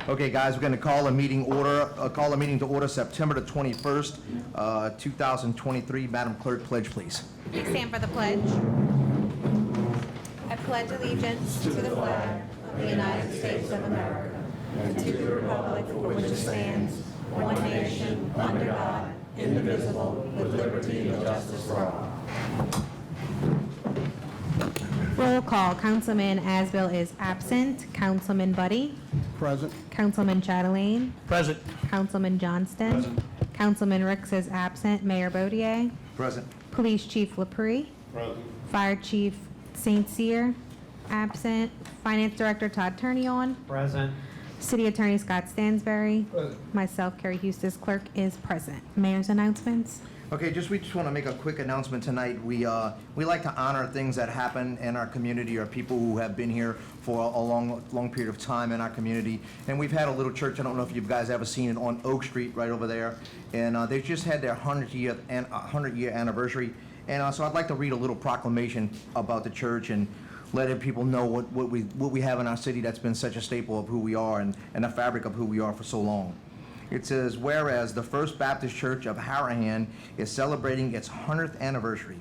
Okay, guys, we're going to call a meeting to order September the 21st, 2023. Madam Clerk, pledge, please. Please stand for the pledge. I pledge allegiance to the flag of the United States of America and to the republic for which it stands, one nation, under God, indivisible, with liberty and justice for all. Roll call. Councilman Asbill is absent. Councilman Buddy. Present. Councilman Chatelain. Present. Councilman Johnston. Present. Councilman Ricks is absent. Mayor Baudier. Present. Police Chief LaPree. Present. Fire Chief St. Cyr, absent. Finance Director Todd Turnion. Present. City Attorney Scott Stansberry. Present. Myself, Carrie Hustis, Clerk, is present. Mayor's announcements. Okay, we just want to make a quick announcement tonight. We like to honor things that happen in our community or people who have been here for a long period of time in our community. And we've had a little church, I don't know if you guys ever seen it, on Oak Street right over there. And they just had their 100-year anniversary. And so I'd like to read a little proclamation about the church and letting people know what we have in our city that's been such a staple of who we are and the fabric of who we are for so long. It says, whereas the First Baptist Church of Harahan is celebrating its 100th anniversary.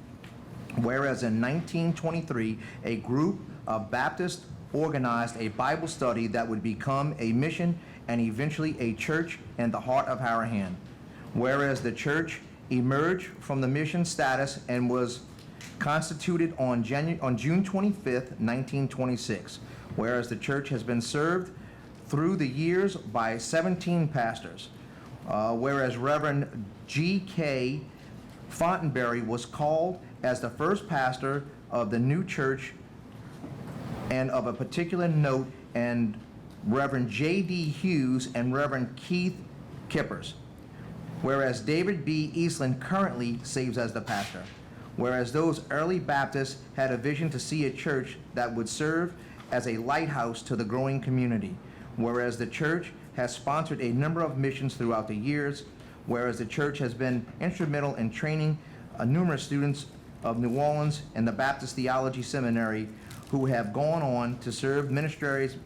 Whereas in 1923, a group of Baptists organized a Bible study that would become a mission and eventually a church in the heart of Harahan. Whereas the church emerged from the mission status and was constituted on June 25th, 1926. Whereas the church has been served through the years by 17 pastors. Whereas Reverend G.K. Fontenberry was called as the first pastor of the new church and of a particular note, and Reverend J.D. Hughes and Reverend Keith Kippers. Whereas David B. Eastland currently serves as the pastor. Whereas those early Baptists had a vision to see a church that would serve as a lighthouse to the growing community. Whereas the church has sponsored a number of missions throughout the years, whereas the church has been instrumental in training numerous students of New Orleans and the Baptist Theology Seminary who have gone on to serve ministers,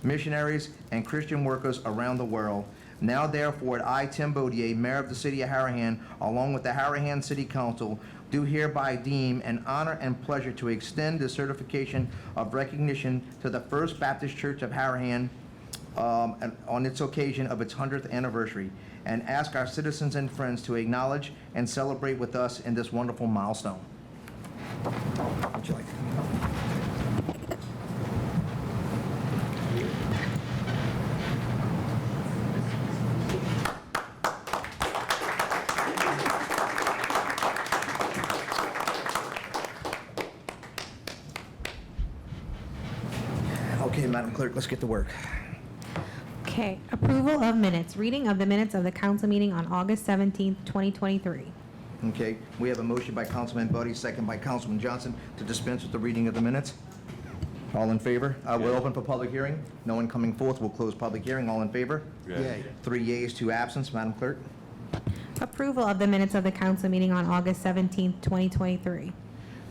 missionaries, and Christian workers around the world. Now therefore, I, Tim Baudier, Mayor of the City of Harahan, along with the Harahan City Council, do hereby deem an honor and pleasure to extend the certification of recognition to the First Baptist Church of Harahan on its occasion of its 100th anniversary, and ask our citizens and friends to acknowledge and celebrate with us in this wonderful milestone. Would you like to? Okay, Madam Clerk, let's get to work. Okay, approval of minutes. Reading of the minutes of the council meeting on August 17th, 2023. Okay, we have a motion by Councilman Buddy, second by Councilman Johnson, to dispense with the reading of the minutes. All in favor? We're open for public hearing. No one coming forth. We'll close public hearing. All in favor? Yay. 3 yeas, 2 absence. Madam Clerk? Approval of the minutes of the council meeting on August 17th, 2023.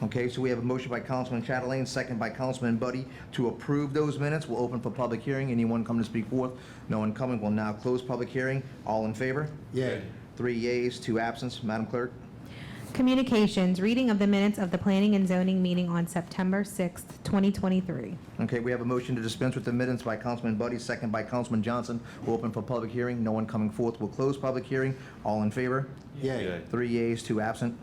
Okay, so we have a motion by Councilman Chatelain, second by Councilman Buddy, to approve those minutes. We'll open for public hearing. Anyone coming to speak forth? No one coming. We'll now close public hearing. All in favor? Yay. 3 yeas, 2 absence. Madam Clerk? Communications. Reading of the minutes of the planning and zoning meeting on September 6th, 2023. Okay, we have a motion to dispense with the minutes by Councilman Buddy, second by Councilman Johnson. We'll open for public hearing. No one coming forth. We'll close public hearing. All in favor? Yay. 3 yeas, 2 absent.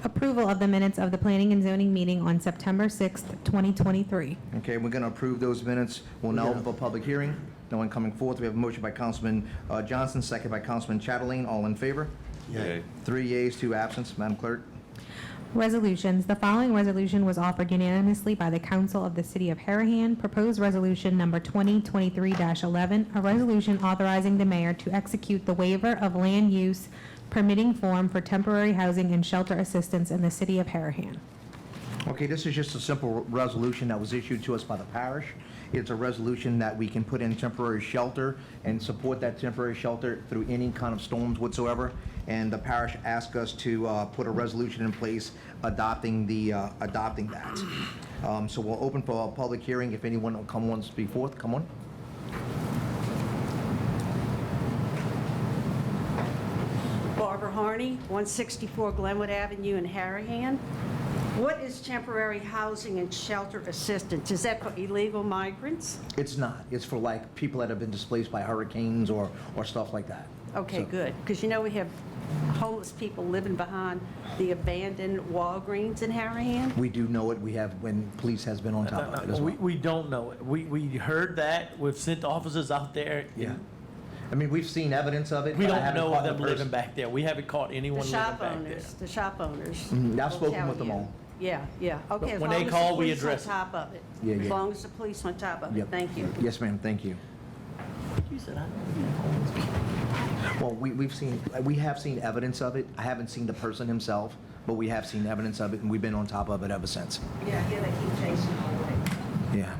Approval of the minutes of the planning and zoning meeting on September 6th, 2023. Okay, we're going to approve those minutes. We'll now open for public hearing. No one coming forth. We have a motion by Councilman Johnson, second by Councilman Chatelain. All in favor? Yay. 3 yeas, 2 absence. Madam Clerk? Resolutions. The following resolution was offered unanimously by the Council of the City of Harahan. Proposed resolution number 2023-11, a resolution authorizing the mayor to execute the waiver of land use permitting form for temporary housing and shelter assistance in the City of Harahan. Okay, this is just a simple resolution that was issued to us by the parish. It's a resolution that we can put in temporary shelter and support that temporary shelter through any kind of storms whatsoever. And the parish asked us to put a resolution in place adopting that. So we'll open for a public hearing. If anyone will come wants to speak forth, come on. Barbara Harney, 164 Glenwood Avenue in Harahan. What is temporary housing and shelter assistance? Is that for illegal migrants? It's not. It's for like people that have been displaced by hurricanes or stuff like that. Okay, So- good, because you know we have homeless people living behind the abandoned Walgreens in Harahan. We do know it. We have, when police has been on top of it as well. We don't know it. We heard that. We've sent officers out there. Yeah. I mean, we've seen evidence of it. We but I don't haven't know caught of them the person. living back there. We haven't caught The anyone living shop back owners, there. the shop owners. Mhm, I've will spoken tell with them you. all. Yeah, yeah, okay, as when long they as call, the we police on address it. top of it. Yeah, yeah. As long as the police on top of it, Yep. thank you. Yes, ma'am. Thank you. You said I know. Well, we have seen evidence of it. I haven't seen the person himself, but we have seen evidence of it, and we've been on top of it ever since. Yeah, they keep chasing away. Yeah.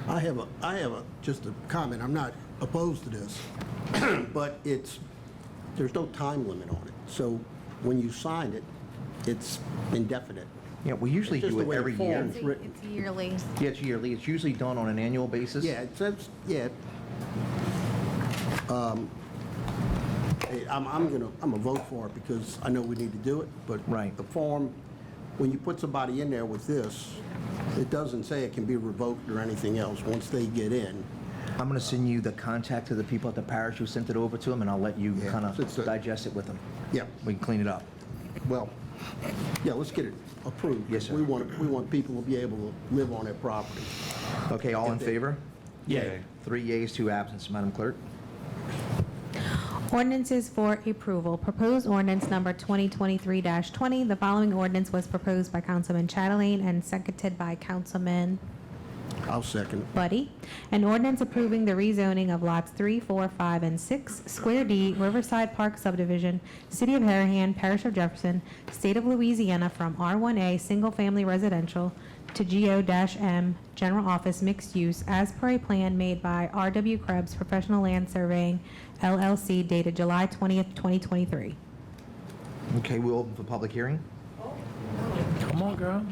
I have just a comment. I'm not opposed to this, but there's no time limit on it. So when you sign it, it's indefinite. Yeah, we usually It's just do the it way the every year. form's written. It's yearly. Yeah, it's yearly. It's usually done on an annual basis. Yeah, it says, yeah. I'm gonna vote for it because I know we need to do it, but Right. the form, when you put somebody in there with this, it doesn't say it can be revoked or anything else once they get in. I'm going to send you the contact of the people at the parish who sent it over to them, and I'll let you Yeah, kind it's of a- digest it with them. Yeah, We can clean it up. well, yeah, let's get it approved. Yes, sir. We want people to be able to live on their property. Okay, all in favor? Yeah. 3 yeas, 2 absent, Madam Clerk. Ordinances for approval. Proposed ordinance number 2023-20. The following ordinance was proposed by Councilman Chatelain and seconded by Councilman I'll second it. Buddy. An ordinance approving the rezoning of lots 3, 4, 5, and 6, Square D, Riverside Park Subdivision, City of Harahan, Parish of Jefferson, State of Louisiana from R1A Single Family Residential to GO-M General Office Mixed Use as per a plan made by R.W. Krebs Professional Land Surveying LLC dated July 20th, 2023. Okay, we'll open for public hearing. Come on, girl.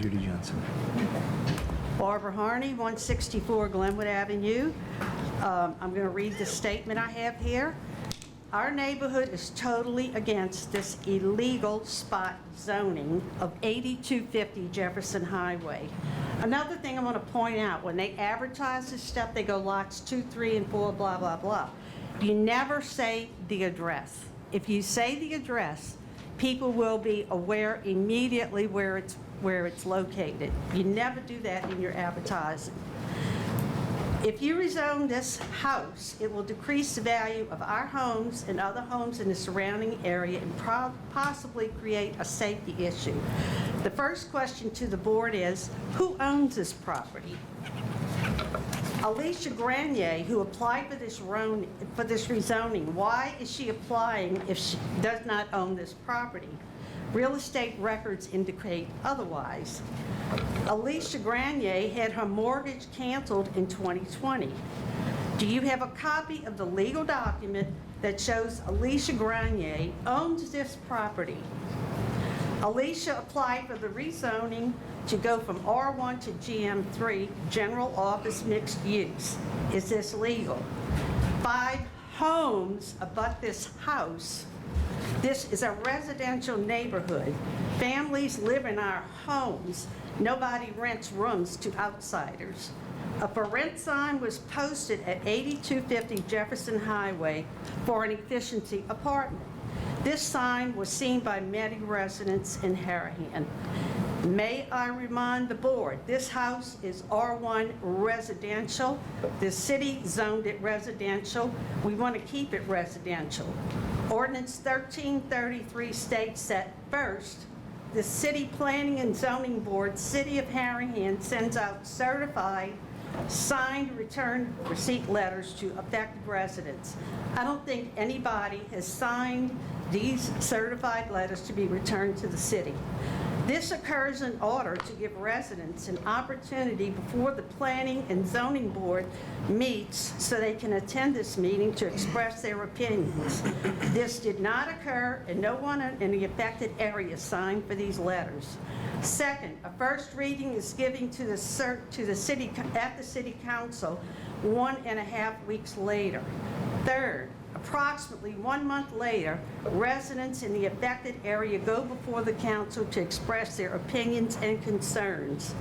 Judy Johnson. Barbara Harney, 164 Glenwood Avenue. I'm going to read the statement I have here. Our neighborhood is totally against this illegal spot zoning of 8250 Jefferson Highway. Another thing I want to point out, when they advertise this stuff, they go lots 2, 3, and 4, blah, blah, blah. You never say the address. If you say the address, people will be aware immediately where it's located. You never do that in your advertising. If you rezone this house, it will decrease the value of our homes and other homes in the surrounding area and possibly create a safety issue. The first question to the board is, who owns this property? Alicia Grenier, who applied for this rezoning, why is she applying if she does not own this property? Real estate records indicate otherwise. Alicia Grenier had her mortgage canceled in 2020. Do you have a copy of the legal document that shows Alicia Grenier owns this property? Alicia applied for the rezoning to go from R1 to GM3, General Office Mixed Use. Is this legal? 5 homes abut this house. This is a residential neighborhood. Families live in our homes. Nobody rents rooms to outsiders. A for rent sign was posted at 8250 Jefferson Highway for an efficiency apartment. This sign was seen by many residents in Harahan. May I remind the board, this house is R1 residential. The city zoned it residential. We want to keep it residential. Ordinance 1333 states that first, the City Planning and Zoning Board, City of Harahan, sends out certified, signed return receipt letters to affected residents. I don't think anybody has signed these certified letters to be returned to the city. This occurs in order to give residents an opportunity before the Planning and Zoning Board meets so they can attend this meeting to express their opinions. This did not occur, and no one in the affected area signed for these letters. Second, a first reading is given to the city at the City Council 1.5 weeks later. Third, approximately 1 month later, residents in the affected area go before the council to express their opinions and concerns.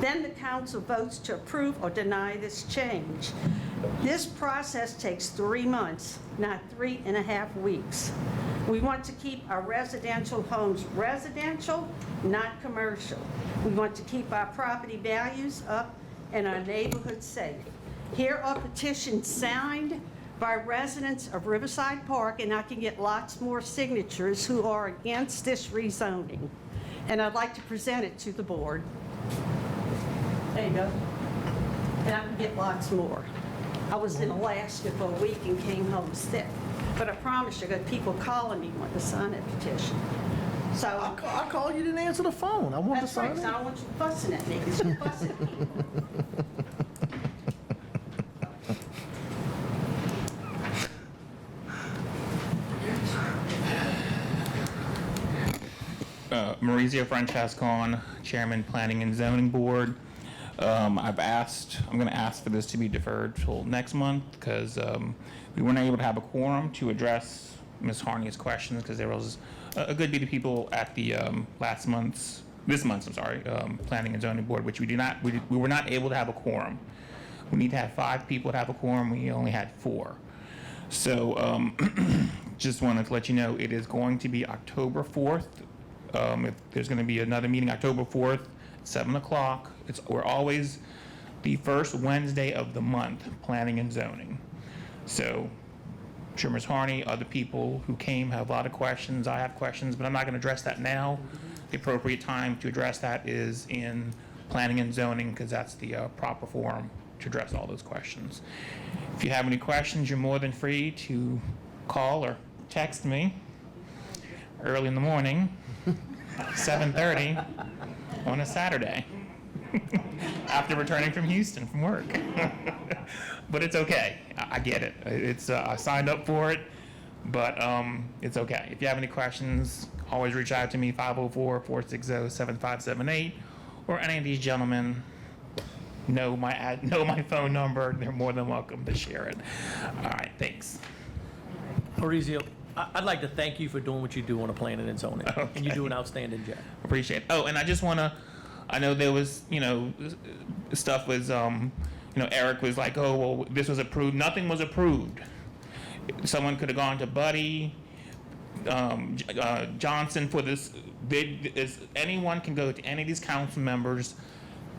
Then the council votes to approve or deny this change. This process takes 3 months, not 3.5 weeks. We want to keep our residential homes residential, not commercial. We want to keep our property values up and our neighborhoods safe. Here are petitions signed by residents of Riverside Park, and I can get lots more signatures, who are against this rezoning. And I'd like to present it to the board. There you go. And I can get lots more. I was in Alaska for a week and came home sick. But I promise you, I got people calling me wanting to sign that petition. So, I called, you didn't answer the phone. I want to that's right, sign 'cause it. I don't want you fussing at me, 'cause you're fussing at people. Maurizio Francescon, Chairman, Planning and Zoning Board. I'm going to ask for this to be deferred till next month because we weren't able to have a quorum to address Ms. Harney's questions because there was a good bit of people at the this month's Planning and Zoning Board, which we were not able to have a quorum. We need to have 5 people to have a quorum. We only had 4. So just wanted to let you know it is going to be October 4th. If there's going to be another meeting October 4th, 7 o'clock. We're always the first Wednesday of the month, planning and zoning. So, I'm sure Ms. Harney, other people who came have a lot of questions. I have questions, but I'm not going to address that now. The appropriate time to address that is in planning and zoning because that's the proper forum to address all those questions. If you have any questions, you're more than free to call or text me early in the morning. 7:30 on a Saturday after returning from Houston from work. But it's okay. I get it. I signed up for it, but it's okay. If you have any questions, always reach out to me, 504-460-7578, or any of these gentlemen know my phone number. They're more than welcome to share it. All right, thanks. Maurizio, I'd like to thank you for doing what you do on the planning and zoning. And you do an outstanding job. Appreciate it. Oh, and I just want to, I know there was, stuff was, Eric was like, oh, well, this was approved. Nothing was approved. Someone could have gone to Buddy, Johnson for this bid. Anyone can go to any of these council members,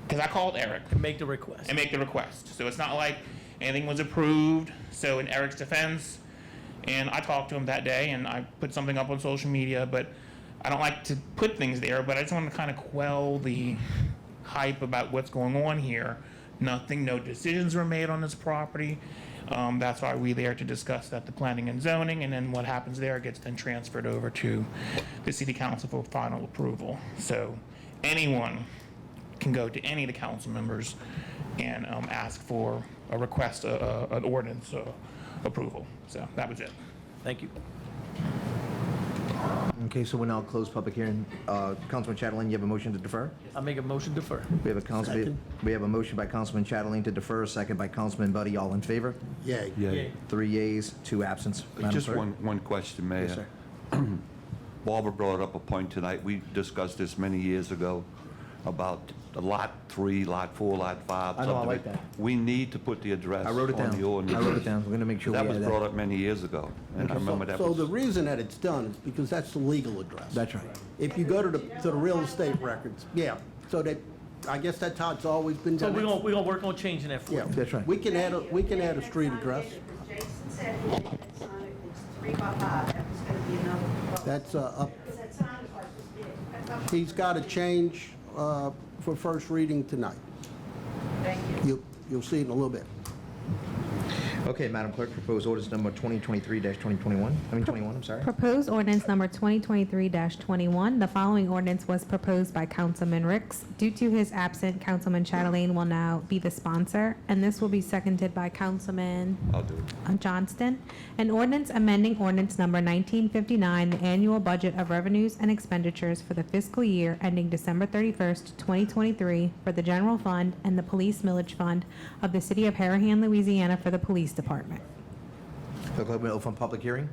because I called Eric. Make the request. And make the request. So it's not like anything was approved. So in Eric's defense, and I talked to him that day, and I put something up on social media, but I don't like to put things there, but I just want to kind of quell the hype about what's going on here. No decisions were made on this property. That's why we're there to discuss that, the planning and zoning, and then what happens there gets then transferred over to the city council for final approval. So anyone can go to any of the council members and ask for a request, an ordinance approval. So that was it. Thank you. Okay, so we'll now close public hearing. Councilman Chatelain, you have a motion to defer? I make a motion to defer. We have a motion by Councilman Chatelain to defer, second by Councilman Buddy. All in favor? Yay. Yay. 3 yeas, 2 absence. Madam Just Clerk? one question, Mayor. Yes, sir. Barbara brought up a point tonight. We discussed this many years ago about the Lot 3, Lot 4, Lot 5. I know, I like subdivision. that. We need to put the address I on wrote it down. the ordinance. I wrote it down. We're going to make sure we That add was that. brought up many years ago, and I remember that So the was... reason that it's done is because that's the legal address. That's right. If you go to the real estate records, yeah, so that, I guess that's how it's always been So done. we're gonna work on changing that for you. Yeah. That's right. We can add a street address. Jason said he didn't sign it, it's 3 by 5, that was gonna be another proposal. That's up, Because that sign is like this big. he's got to change for first reading tonight. Thank you. You'll see it in a little bit. Okay, Madam Clerk, proposed ordinance number 2023-2021, 21, I'm sorry. Proposed ordinance number 2023-21. The following ordinance was proposed by Councilman Ricks. Due to his absent, Councilman Chatelain will now be the sponsor, and this will be seconded by Councilman I'll do it. Johnston. An ordinance amending ordinance number 1959, the annual budget of revenues and expenditures for the fiscal year ending December 31st, 2023 for the general fund and the police millage fund of the city of Harahan, Louisiana for the police department. Clerk, open open public hearing.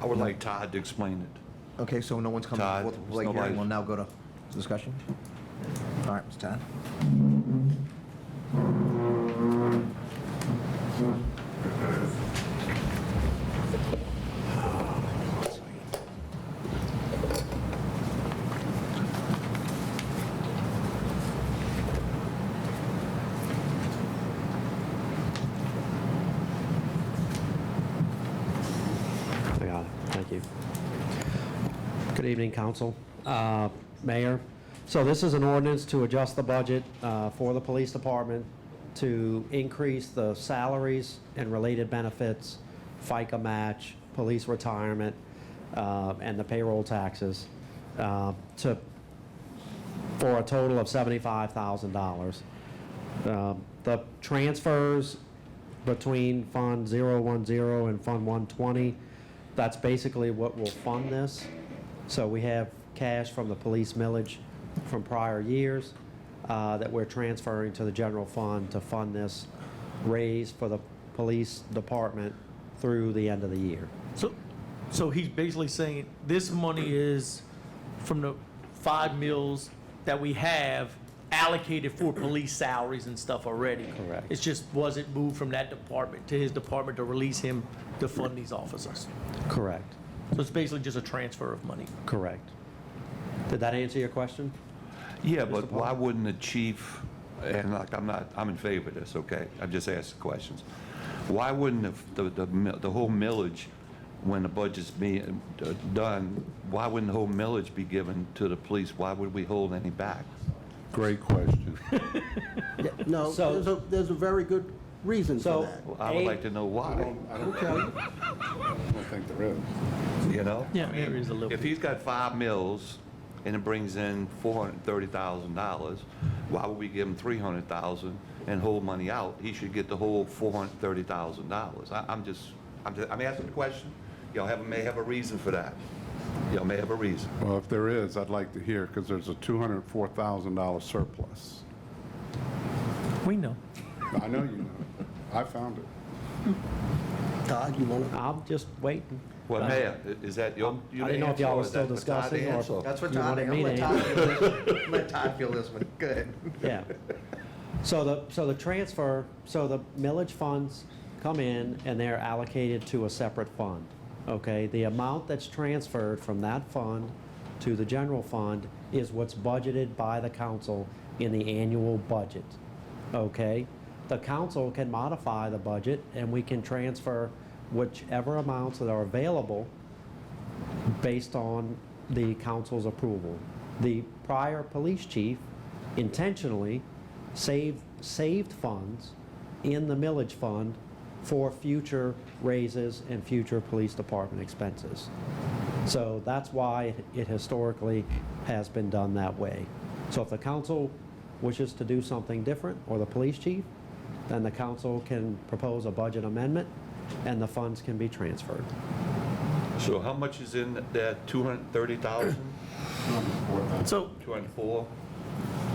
I would like Todd to explain it. Okay, so no one's coming Todd, forth with public hearing. nobody. We'll now go to discussion. All right, Mr. Todd. I got it. Thank you. Good evening, council, mayor. So this is an ordinance to adjust the budget for the police department to increase the salaries and related benefits, FICA match, police retirement, and the payroll taxes for a total of $75,000. The transfers between Fund 010 and Fund 120, that's basically what will fund this. So we have cash from the police millage from prior years that we're transferring to the general fund to fund this raise for the police department through the end of the year. So he's basically saying this money is from the 5 mills that we have allocated for police salaries and stuff already. Correct. It's just wasn't moved from that department to his department to release him to fund these officers. Correct. So it's basically just a transfer of money. Correct. Did that answer your question? Yeah, Mr. but Paul? why wouldn't the chief, and like, I'm in favor of this, okay? I'm just asking questions. Why wouldn't the whole millage, when the budget's being done, why wouldn't the whole millage be given to the police? Why would we hold any back? Great question. No, So- there's a very good reason So- for that. Well, I would like to know why, I don't think there is. you know? Yeah, I mean, there is a little If bit. he's got 5 mills and it brings in $430,000, why would we give him $300,000 and hold money out? He should get the whole $430,000. I'm asking the question. Y'all may have a reason for that. Y'all may have a reason. Well, if there is, I'd like to hear, because there's a $204,000 surplus. We know. I know you know. I found it. Todd, you want to? I'm just waiting. Well, Mayor, is that your I didn't know if y'all were still discussing or. That's what You Todd, wanted I'll me let to Todd answer. feel this. Let Todd feel this one. Go ahead. Yeah. So the transfer, so the millage funds come in and they're allocated to a separate fund, okay? The amount that's transferred from that fund to the general fund is what's budgeted by the council in the annual budget, okay? The council can modify the budget and we can transfer whichever amounts that are available based on the council's approval. The prior police chief intentionally saved funds in the millage fund for future raises and future police department expenses. So that's why it historically has been done that way. So if the council wishes to do something different, or the police chief, then the council can propose a budget amendment and the funds can be transferred. So how much is in that 230,000? So 204?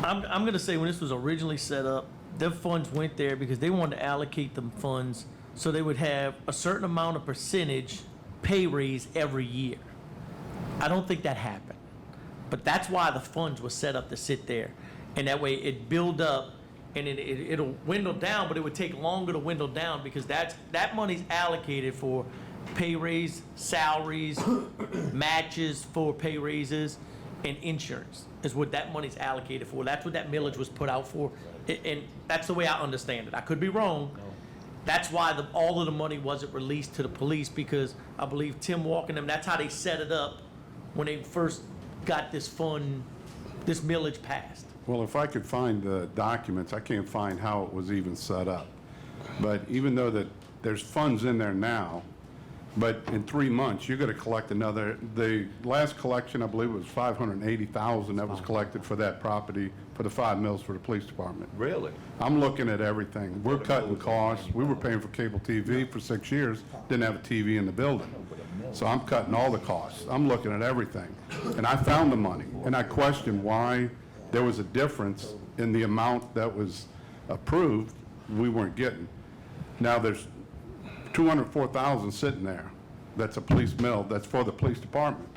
I'm going to say when this was originally set up, the funds went there because they wanted to allocate them funds so they would have a certain amount of percentage pay raise every year. I don't think that happened. But that's why the funds were set up to sit there. And that way it build up and it'll dwindle down, but it would take longer to dwindle down because that money's allocated for pay raise, salaries, matches for pay raises, and insurance is what that money's allocated for. That's what that millage was put out for. And that's the way I understand it. I could be wrong. That's why all of the money wasn't released to the police because I believe Tim Walker and them, that's how they set it up when they first got this fund, this millage passed. Well, if I could find the documents, I can't find how it was even set up. But even though that there's funds in there now, but in 3 months, you're going to collect another, the last collection, I believe, was $580,000 that was collected for that property, for the 5 mills for the police department. Really? I'm looking at everything. We're cutting costs. We were paying for cable TV for 6 years, didn't have a TV in the building. So I'm cutting all the costs. I'm looking at everything. And I found the money, and I questioned why there was a difference in the amount that was approved we weren't getting. Now, there's $204,000 sitting there. That's a police mill. That's for the police department.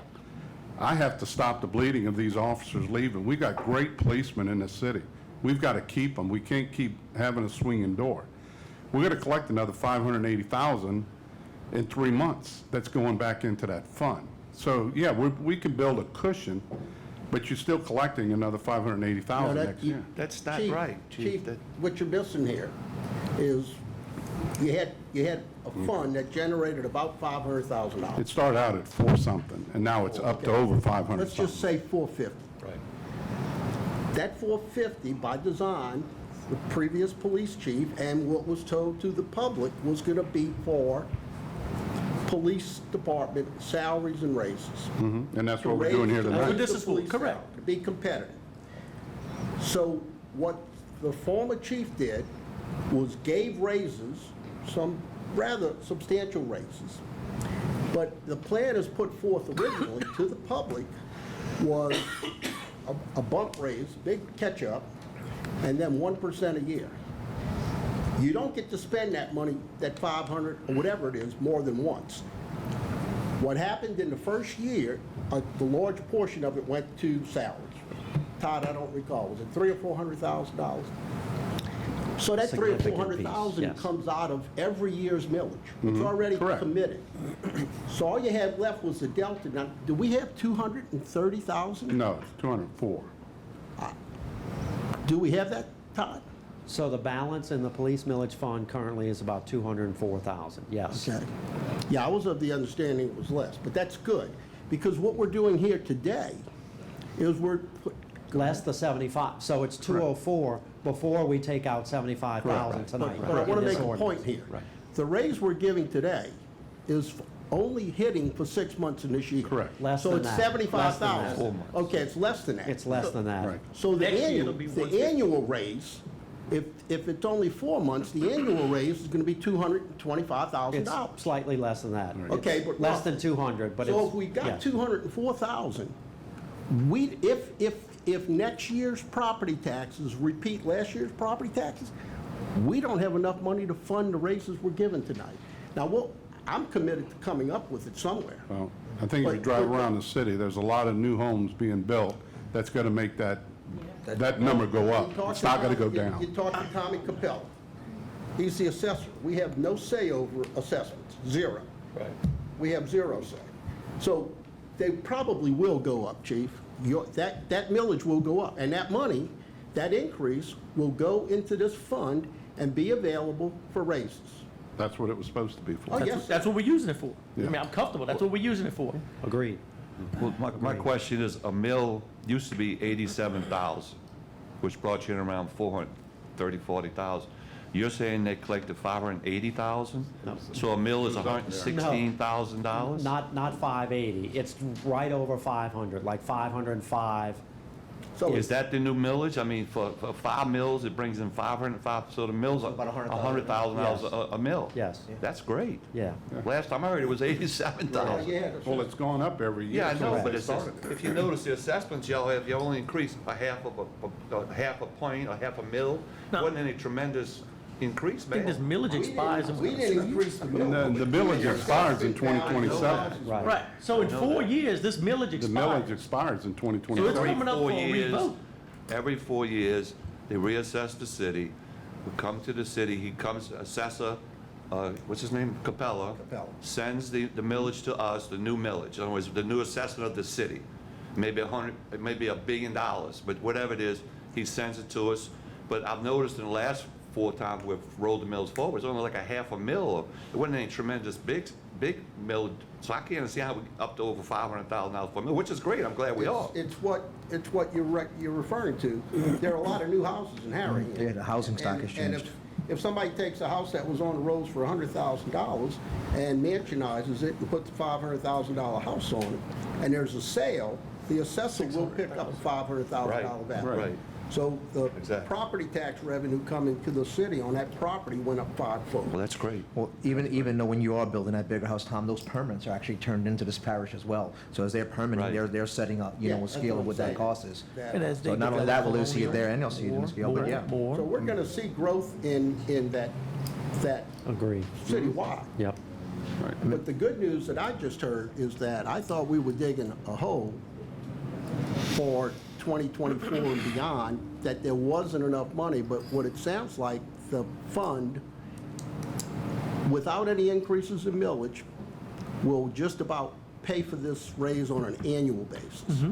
I have to stop the bleeding of these officers leaving. We got great policemen in this city. We've got to keep them. We can't keep having a swinging door. We're going to collect another $580,000 in 3 months. That's going back into that fund. So, yeah, we can build a cushion, but you're still collecting another $580,000 next year. That's not Chief, right, Chief. That- what you're missing here is you had a fund that generated about $500,000. It started out at 4 something, and now it's up to over 500 Let's just something. say 450. Right. That 450, by design, the previous police chief and what was told to the public was going to be for police department salaries and raises. And that's what we're doing here To tonight. raise this the is for, police correct. salary, to be competitive. So what the former chief did was gave raises, some rather substantial raises. But the plan as put forth originally to the public was a bump raise, big catch-up, and then 1% a year. You don't get to spend that money, that 500 or whatever it is, more than once. What happened in the first year, the large portion of it went to salaries. Todd, I don't recall, was it $300,000 or $400,000? So that $300,000 or Significant piece, $400,000 yes. comes out of every year's millage. It's already Correct. committed. So all you had left was the delta. Now, do we have 230,000? No, it's 204. Do we have that, Todd? So the balance in the police millage fund currently is about 204,000, yes. Okay. Yeah, I was of the understanding it was less, but that's good, because what we're doing here today is Less the 75, so it's 204 before we take out 75,000 tonight. But I want in to this make a ordinance. point here. Right. The raise we're giving today is only hitting for 6 months in this year. Correct. Less So than it's that. Less than that. 75,000. Okay, it's less than that. It's less than that. Right. So the Next year annual, it'll be the 150. annual raise, if it's only 4 months, the annual raise is going to be It's $225,000. slightly less than that. Okay, It's but less than 200, but it's. So if we got yes. 204,000, if next year's property taxes repeat last year's property taxes, we don't have enough money to fund the raises we're giving tonight. Now, I'm committed to coming up with it somewhere. Well, I think if you drive around the city, there's a lot of new homes being built that's going to make that number go up. It's not going to go down. You talk to Tommy Capella. He's the assessor. We have no say over assessments, zero. Right. We have zero say. So they probably will go up, Chief. That millage will go up, and that money, that increase, will go into this fund and be available for raises. That's what it was supposed to be for. Oh, yes. That's what we're using it for. I Yeah. mean, I'm comfortable. That's what we're using it for. Agreed. Well, my question is, a mill used to be 87,000, which brought you in around 40,000. You're saying they collected 580,000? So a mill is $116,000? Not 580, it's right over 500, like 505. So Is that the new millage? I mean, for 5 mills, it brings in 505, so the mill's About $100,000 a mill? Yes. That's great. Yeah. Last time I heard it was 87,000. yeah, Well, it's gone up every year. Yeah, I know, since but they it's just, started. if you notice the assessments, you only increased a half a point, a half a mil. No. Wasn't any tremendous increase, I think this man. millage expires in. we didn't increase the millage. And the village expires in 2027. Right. Right, so in 4 years, this millage The expires. millage expires in So it's 2027. coming up for a revote. Every 4 years, they reassess the city. We come to the city, he comes, assessor, what's his name? Capella. Sends the millage to us, the new millage. In other words, the new assessment of the city. Maybe maybe $1 billion, but whatever it is, he sends it to us. But I've noticed in the last 4 times we've rolled the mills forward, it's only like a half a mil. It wasn't any tremendous big mill. So I can't see how we up to over $500,000 for a mill, which is great. I'm glad we are. It's what you're referring to. There are a lot of new houses in Harahan. Yeah, the housing stock And- has and changed. if somebody takes a house that was on the roads for $100,000 and mansionizes it and puts a $500,000 house on it, and there's a sale, the assessor will pick up a $500,000 value. Right. So the Exactly. property tax revenue coming to the city on that property went up fivefold. Well, that's great. Well, even though when you are building that bigger house, Tom, those permits are actually turned into this parish as well. So as they're permitting, Right. they're setting up, you Yeah, know, a that's scale what of what I'm that saying. cost is. And as they So not only that, will they see it develop there and they'll see it in the scale, but yeah. More. So we're gonna see growth in that Agree. citywide. Yep. But the good news that I just heard is that I thought we were digging a hole for 2024 and beyond, that there wasn't enough money, but what it sounds like, the fund, without any increases in millage, will just about pay for this raise on an annual basis.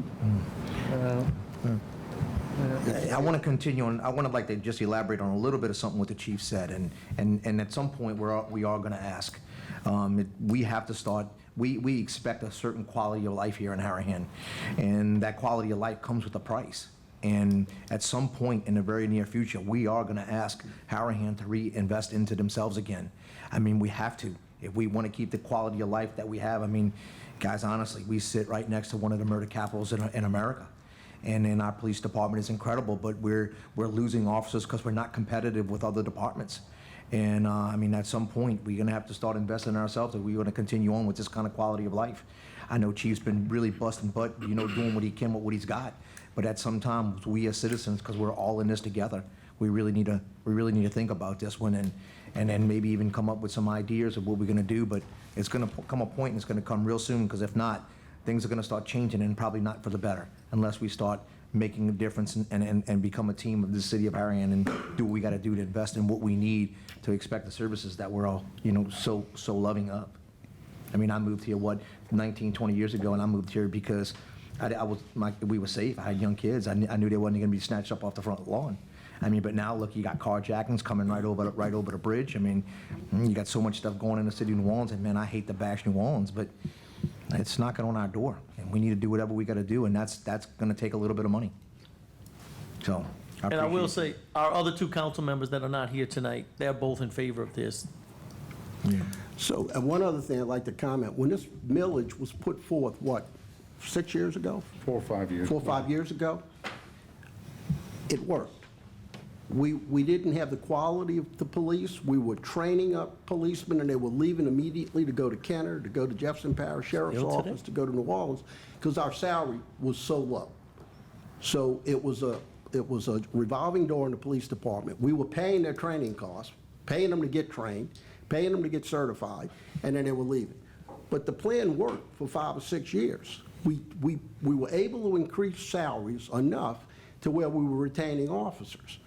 I want to continue on, I want to like to just elaborate on a little bit of something what the chief said, and at some point, we are going to ask. We have to start, we expect a certain quality of life here in Harahan, and that quality of life comes with a price. And at some point in the very near future, we are going to ask Harahan to reinvest into themselves again. I mean, we have to, if we want to keep the quality of life that we have. I mean, guys, honestly, we sit right next to one of the murder capitals in America. And then our police department is incredible, but we're losing officers because we're not competitive with other departments. And I mean, at some point, we're gonna have to start investing in ourselves if we're gonna continue on with this kind of quality of life. I know Chief's been really busting butt, you know, doing what he can with what he's got. But at some time, we as citizens, because we're all in this together, we really need to think about this one and then maybe even come up with some ideas of what we're gonna do. But it's gonna come a point, and it's gonna come real soon, because if not, things are gonna start changing, and probably not for the better, unless we start making a difference and become a team of the city of Harahan and do what we gotta do to invest in what we need to expect the services that we're all, you know, so loving up. I mean, I moved here, 19, 20 years ago, and I moved here because we were safe. I had young kids. I knew they wasn't gonna be snatched up off the front lawn. I mean, but now, look, you got carjackings coming right over the bridge. I mean, you got so much stuff going in the city of New Orleans, and man, I hate to bash New Orleans, but it's knocking on our door, and we need to do whatever we gotta do, and that's gonna take a little bit of money. So, And I will appreciate say, our other two council members that are not here tonight, they're both in favor of this. So, and one other thing I'd like to comment, when this millage was put forth, 6 years ago? 4 or 5 years. 4 or 5 years ago, it worked. We didn't have the quality of the police. We were training up policemen, and they were leaving immediately to go to Kenner, to go to Jefferson Parish Sheriff's Still today? Office, to go to New Orleans, because our salary was so low. So it was a revolving door in the police department. We were paying their training costs, paying them to get trained, paying them to get certified, and then they were leaving. But the plan worked for 5 or 6 years. We were able to increase salaries enough to where we were retaining officers.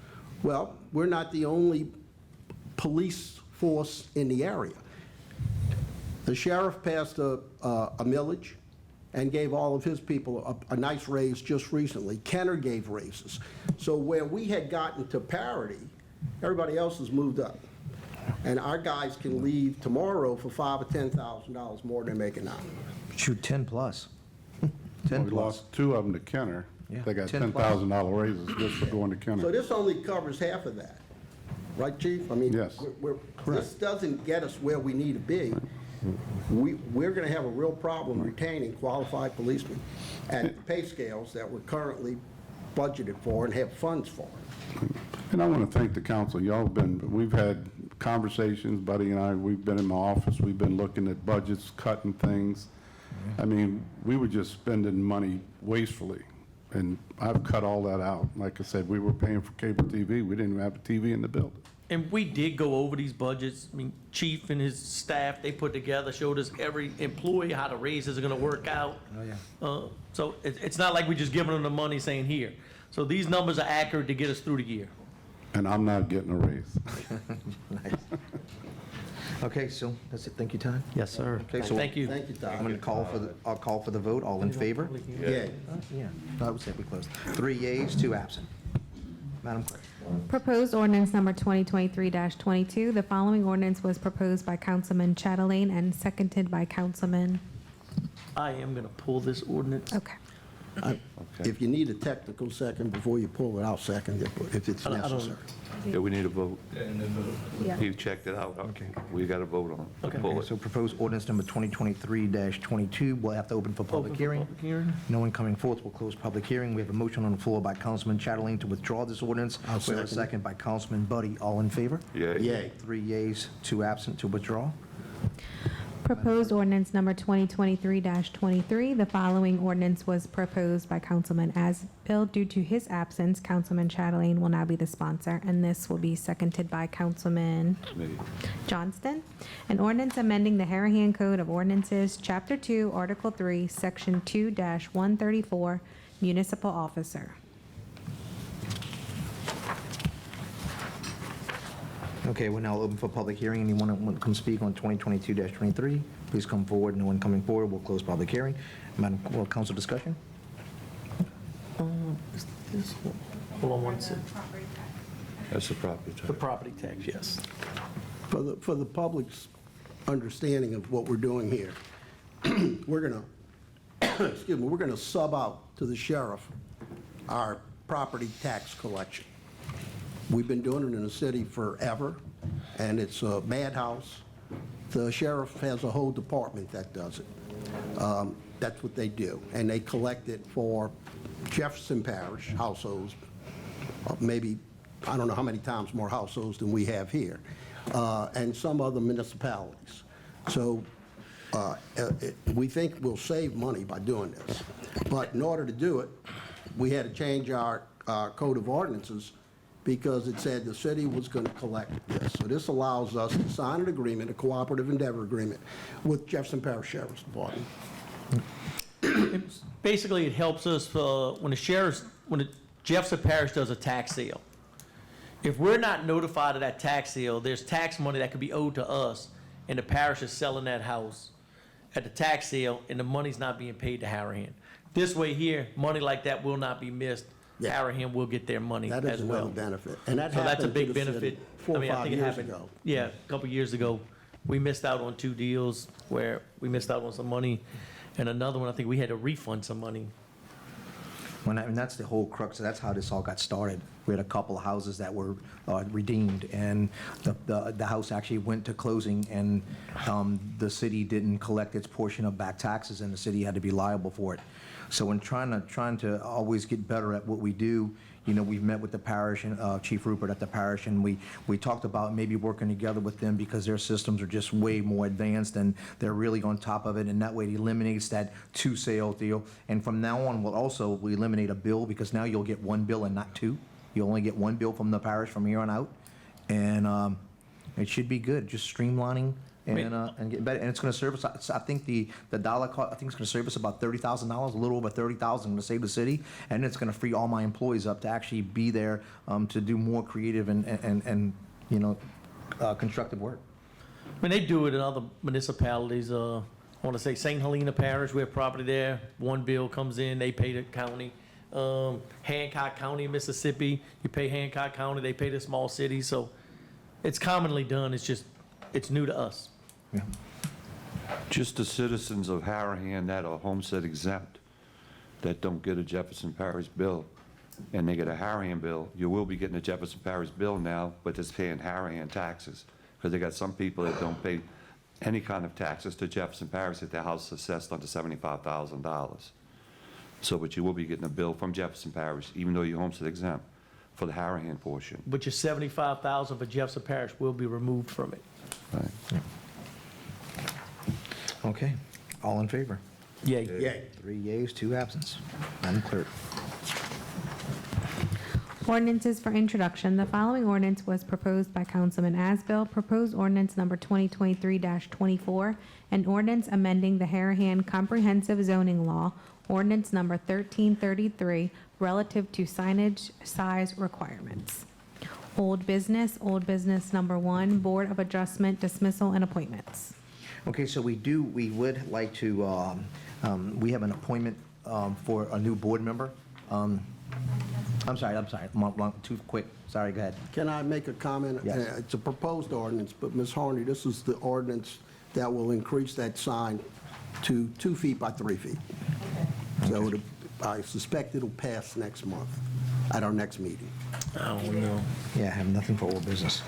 Well, we're not the only police force in the area. The sheriff passed a millage and gave all of his people a nice raise just recently. Kenner gave raises. So where we had gotten to parity, everybody else has moved up. And our guys can leave tomorrow for $5,000 or $10,000 more than they're making now. it. Shoot, 10 plus. Well, 10 we plus. lost 2 of them to Kenner. Yeah, They got 10 plus. $10,000 raises just for going to So Kenner. this only covers half of that, right, Chief? I mean, Yes. this doesn't get us where we need to be. We're going to have a real problem retaining qualified policemen at the pay scales that we're currently budgeted for and have funds for. And I want to thank the council. We've had conversations, Buddy and I, we've been in my office, we've been looking at budgets, cutting things. I mean, we were just spending money wastefully, and I've cut all that out. Like I said, we were paying for cable TV. We didn't even have a TV in the building. And we did go over these budgets. I mean, Chief and his staff, they put together, showed us every employee how the raises are gonna work out. Oh, yeah. So it's not like we just giving them the money saying here. So these numbers are accurate to get us through the year. And I'm not getting a raise. Nice. Okay, so that's it. Thank you, Todd. Yes, sir. Okay, so Thank you. Thank you, I'm Todd. going to I'll call for the vote. All in favor? Yeah. Yeah, I would say we closed. 3 yeas, 2 absent. Madam Clerk. Proposed ordinance number 2023-22. The following ordinance was proposed by Councilman Chatelain and seconded by Councilman, I am gonna pull this ordinance. okay. If you need a technical second before you pull it, I'll second it, if it's I don't- necessary. Yeah, we need a vote. Yeah. He checked it out. Okay. We got to vote on it. to pull Okay, it. so proposed ordinance number 2023-22, we'll have to open for public hearing. Public hearing. No one coming forth, we'll close public hearing. We have a motion on the floor by Councilman Chatterling to withdraw this ordinance. I'll We have a second. second by Councilman Buddy. All in favor? Yeah. Yay. 3 yeas, 2 absent to withdraw. Proposed ordinance number 2023-23. The following ordinance was proposed by Councilman Asbill. Due to his absence, Councilman Chatelain will now be the sponsor, and this will be seconded by Councilman Me. Johnston. An ordinance amending the Harahan Code of Ordinances, Chapter 2, Article 3, Section 2-134, Municipal Officer. Okay, we're now open for public hearing. Anyone that want to come speak on 2022-23, please come forward. No one coming forward, we'll close public hearing. Madam, well, council discussion? Hold on one second. That's the property tax. The property tax, yes. For the public's understanding of what we're doing here, we're gonna, excuse me, we're gonna sub out to the sheriff our property tax collection. We've been doing it in the city forever, and it's a madhouse. The sheriff has a whole department that does it. That's what they do, and they collect it for Jefferson Parish households, maybe, I don't know how many times more households than we have here, and some other municipalities. So we think we'll save money by doing this. But in order to do it, we had to change our code of ordinances because it said the city was going to collect this. So this allows us to sign an agreement, a cooperative endeavor agreement, with Jefferson Parish Sheriff's Department. Basically, it helps us when the Jefferson Parish does a tax sale. If we're not notified of that tax sale, there's tax money that could be owed to us, and the parish is selling that house at the tax sale, and the money's not being paid to Harahan. This way here, money like that will not be missed. Yeah. Harahan will get their money That as is well. another benefit. And that So that's a happened to big the city benefit. 4 I or mean, I 5 think it years happened. ago. Yeah, a couple years ago, we missed out on 2 deals where we missed out on some money, and another one, I think we had to refund some money. And that's the whole crux, that's how this all got started. We had a couple of houses that were redeemed, and the house actually went to closing, and the city didn't collect its portion of back taxes, and the city had to be liable for it. So in trying to always get better at what we do, you know, we've met with the parish and Chief Rupert at the parish, and we talked about maybe working together with them because their systems are just way more advanced and they're really on top of it, and that way it eliminates that 2-sale deal. And from now on, we eliminate a bill, because now you'll get 1 bill and not 2. You only get 1 bill from the parish from here on out, and it should be good, just streamlining and get better. And it's going to serve us, I think the dollar cost, I think it's going to save us about $30,000, a little over $30,000 to save the city, and it's going to free all my employees up to actually be there to do more creative and you know, constructive work. I mean, they do it in other municipalities. I want to say St. Helena Parish, we have property there. 1 bill comes in, they pay the county. Hancock County, Mississippi, you pay Hancock County, they pay the small cities. So it's commonly done. It's just, it's new to us. Yeah. Just the citizens of Harahan that are homestead exempt, that don't get a Jefferson Parish bill, and they get a Harahan bill, you will be getting a Jefferson Parish bill now, but it's paying Harahan taxes. Because they got some people that don't pay any kind of taxes to Jefferson Parish if their house is assessed under $75,000. So, but you will be getting a bill from Jefferson Parish, even though you're homestead exempt, for the Harahan portion. But your $75,000 for Jefferson Parish will be removed from it. Right. Okay, all in favor? Yay. Yay. 3 yeas, 2 absents. Madam Clerk. Ordinances for introduction. The following ordinance was proposed by Councilman Asbill. Proposed ordinance number 2023-24, an ordinance amending the Harahan Comprehensive Zoning Law, ordinance number 1333, relative to signage size requirements. Old business number 1, Board of Adjustment dismissal and appointments. Okay, so we would like to, we have an appointment for a new board member. I'm sorry, too quick. Sorry, go ahead. Can I make a comment? Yes. It's a proposed ordinance, but Ms. Horny, this is the ordinance that will increase that sign to 2 feet by 3 feet. So I suspect it'll pass next month at our next meeting. I don't know. Yeah, I have nothing for old business.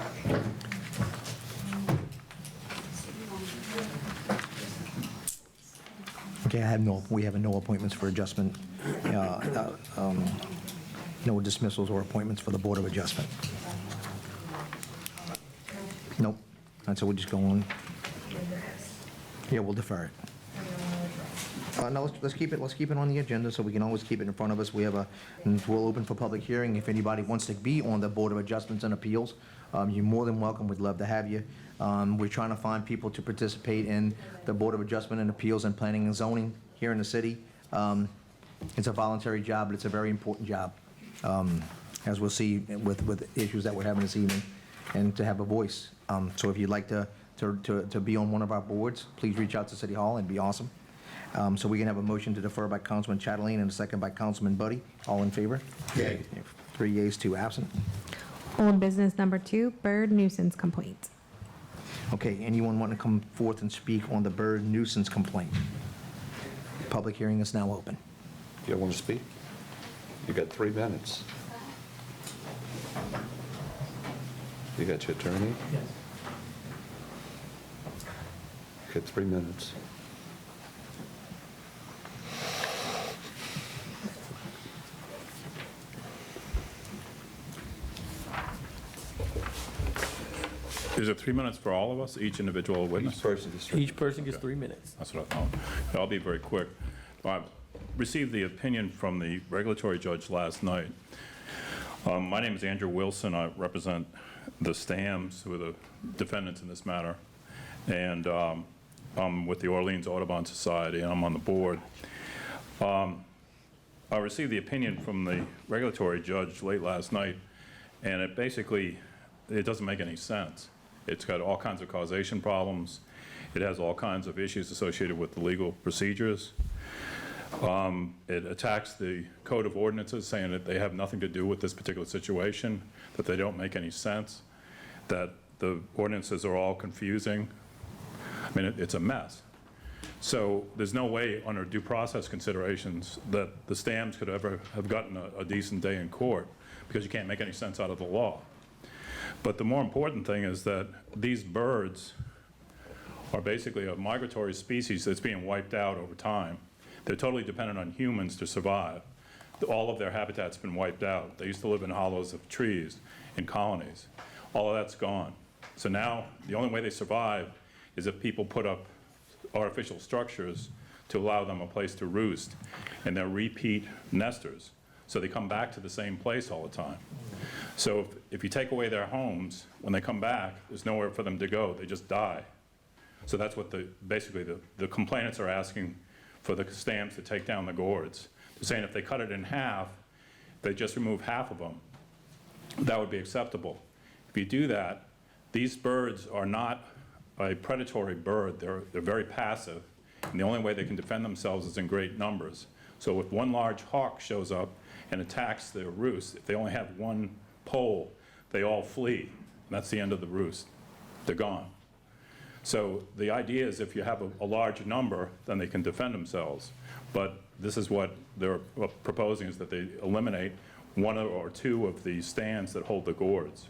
Okay, we have no appointments for adjustment, no dismissals or appointments for the Board of Adjustment. Nope. And so we'll just go on. Yeah, we'll defer it. No, let's keep it on the agenda, so we can always keep it in front of us. We'll open for public hearing. If anybody wants to be on the Board of Adjustments and Appeals, you're more than welcome. We'd love to have you. We're trying to find people to participate in the Board of Adjustment and Appeals and Planning and Zoning here in the city. It's a voluntary job, but it's a very important job, as we'll see with issues that we're having this evening, and to have a voice. So if you'd like to be on one of our boards, please reach out to City Hall, and it'd be awesome. So we can have a motion to defer by Councilman Chatelain and a second by Councilman Buddy. All in favor? Yay. 3 yeas, 2 absent. Old business number 2, bird nuisance complaint. Okay, anyone want to come forth and speak on the bird nuisance complaint? Public hearing is now open. You want to speak? You got 3 minutes. You got your attorney? Yes. You got 3 minutes. Is it 3 minutes for all of us, each individual witness? Each person gets 3 minutes. That's what I thought. I'll be very quick. I received the opinion from the regulatory judge last night. My name is Andrew Wilson. I represent the Stams, who are the defendants in this matter. And I'm with the Orleans Audubon Society, and I'm on the board. I received the opinion from the regulatory judge late last night, and it doesn't make any sense. It's got all kinds of causation problems. It has all kinds of issues associated with the legal procedures. It attacks the code of ordinances, saying that they have nothing to do with this particular situation, that they don't make any sense, that the ordinances are all confusing. I mean, it's a mess. So there's no way under due process considerations that the Stams could ever have gotten a decent day in court, because you can't make any sense out of the law. But the more important thing is that these birds are basically a migratory species that's being wiped out over time. They're totally dependent on humans to survive. All of their habitat's been wiped out. They used to live in hollows of trees, in colonies. All of that's gone. So now the only way they survive is if people put up artificial structures to allow them a place to roost. And they're repeat nesters. So they come back to the same place all the time. So if you take away their homes, when they come back, there's nowhere for them to go. They just die. So that's what basically the complainants are asking for the Stams to take down the gourds. They're saying if they cut it in half, they just remove half of them, that would be acceptable. If you do that, these birds are not a predatory bird. They're very passive, and the only way they can defend themselves is in great numbers. So if one large hawk shows up and attacks their roost, if they only have one pole, they all flee. And that's the end of the roost. They're gone. So the idea is if you have a large number, then they can defend themselves. But this is what they're proposing, is that they eliminate 1 or 2 of the stands that hold the gourds.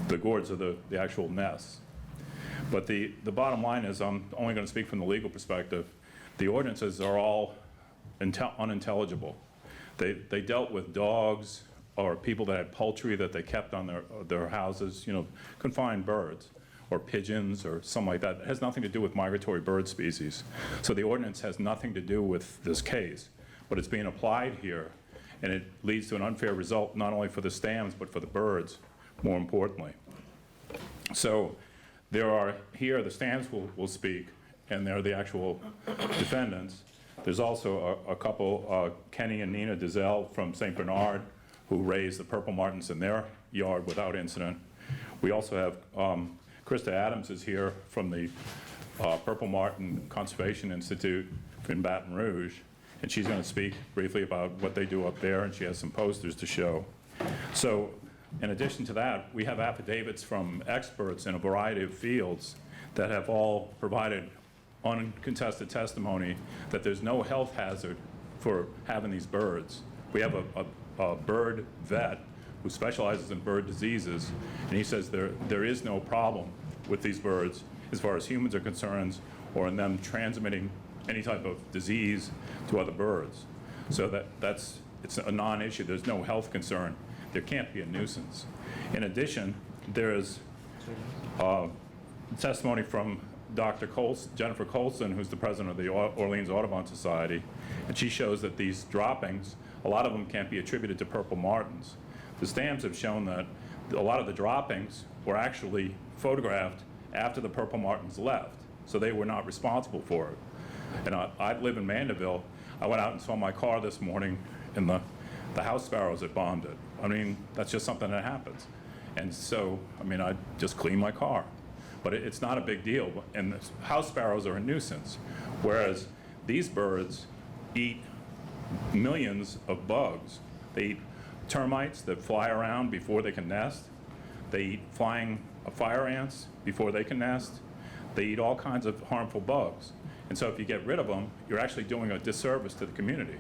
The gourds are the actual nests. But the bottom line is, I'm only going to speak from the legal perspective, the ordinances are all unintelligible. They dealt with dogs or people that had poultry that they kept on their houses, confined birds, or pigeons or something like that. It has nothing to do with migratory bird species. So the ordinance has nothing to do with this case, but it's being applied here, and it leads to an unfair result not only for the Stams but for the birds, more importantly. So there are here, the Stams will speak, and they're the actual defendants. There's also a couple, Kenny and Nina Dizelle from St. Bernard, who raised the purple martins in their yard without incident. We also have Krista Adams is here from the Purple Martin Conservation Institute in Baton Rouge, and she's going to speak briefly about what they do up there, and she has some posters to show. So in addition to that, we have affidavits from experts in a variety of fields that have all provided uncontested testimony that there's no health hazard for having these birds. We have a bird vet who specializes in bird diseases, and he says there is no problem with these birds as far as humans are concerned, or in them transmitting any type of disease to other birds. So it's a non-issue. There's no health concern. There can't be a nuisance. In addition, there's testimony from Dr. Jennifer Colson, who's the president of the Orleans Audubon Society, and she shows that these droppings, a lot of them can't be attributed to purple martins. The stamps have shown that a lot of the droppings were actually photographed after the purple martins left, so they were not responsible for it. And I live in Mandeville. I went out and saw my car this morning, and the house sparrows had bombed it. I mean, that's just something that happens. And so, I mean, I just clean my car. But it's not a big deal. And the house sparrows are a nuisance, whereas these birds eat millions of bugs. They eat termites that fly around before they can nest. They eat flying fire ants before they can nest. They eat all kinds of harmful bugs. And so if you get rid of them, you're actually doing a disservice to the community.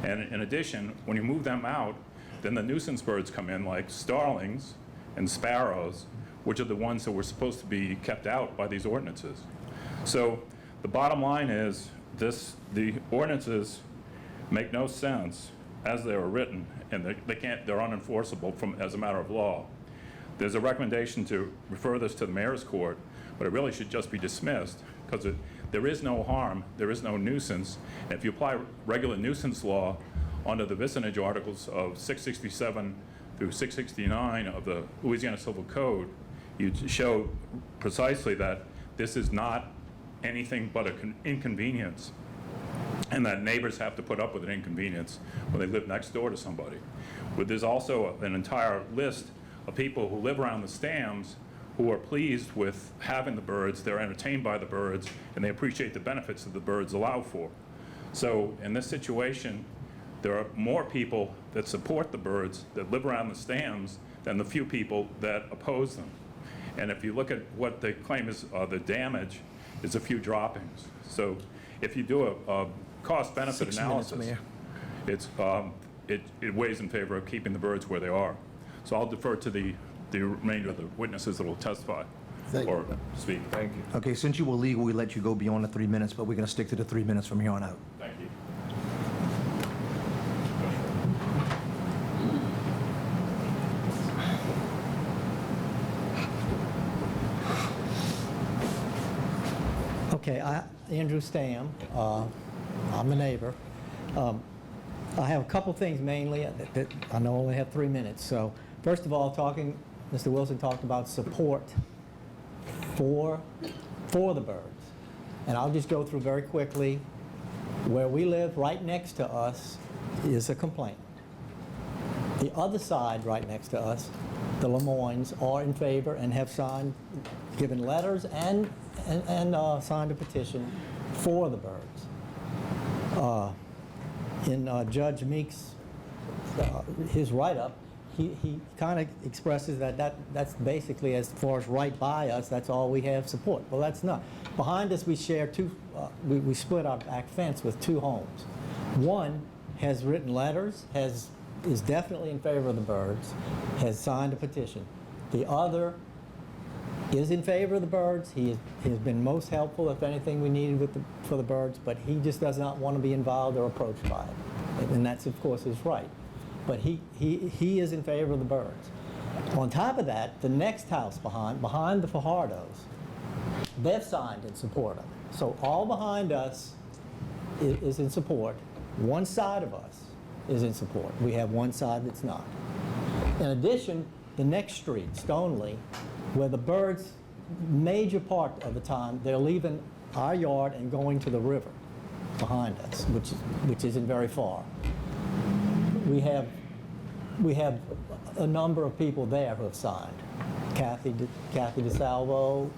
And in addition, when you move them out, then the nuisance birds come in, like starlings and sparrows, which are the ones that were supposed to be kept out by these ordinances. So the bottom line is the ordinances make no sense as they were written, and they're unenforceable as a matter of law. There's a recommendation to refer this to the mayor's court, but it really should just be dismissed, because there is no harm, there is no nuisance. And if you apply regular nuisance law under the vicinage articles of 667 through 669 of the Louisiana Civil Code, you show precisely that this is not anything but an inconvenience, and that neighbors have to put up with an inconvenience when they live next door to somebody. But there's also an entire list of people who live around the Stams who are pleased with having the birds, they're entertained by the birds, and they appreciate the benefits that the birds allow for. So in this situation, there are more people that support the birds that live around the Stams than the few people that oppose them. And if you look at what they claim is the damage, is a few droppings. So if you do a cost-benefit 6 minutes, analysis, Mayor. it weighs in favor of keeping the birds where they are. So I'll defer to the remainder of the witnesses that will testify Thank you. or speak. Thank you. Okay, since you were legal, we let you go beyond the 3 minutes, but we're going to stick to the 3 minutes from here on out. Thank you. Okay, Andrew Stam, I'm a neighbor. I have a couple things mainly that I know I only have 3 minutes. So first of all, Mr. Wilson talked about support for the birds. And I'll just go through very quickly. Where we live, right next to us, is a complaint. The other side, right next to us, the Lemoynes, are in favor and have given letters and signed a petition for the birds. In Judge Meek's, his write-up, he kind of expresses that's basically, as far as right by us, that's all we have support. Well, that's not. Behind us, we share we split our back fence with 2 homes. One has written letters, is definitely in favor of the birds, has signed a petition. The other is in favor of the birds. He has been most helpful, if anything we needed for the birds, but he just does not want to be involved or approached by it. And that's, of course, his right. But he is in favor of the birds. On top of that, the next house behind the Fajardos, they've signed in support of it. So all behind us is in support. One side of us is in support. We have one side that's not. In addition, the next street, Stoneley, where the birds, major part of the time, they're leaving our yard and going to the river behind us, which isn't very far. We have a number of people there who have signed, Kathy DeSalvo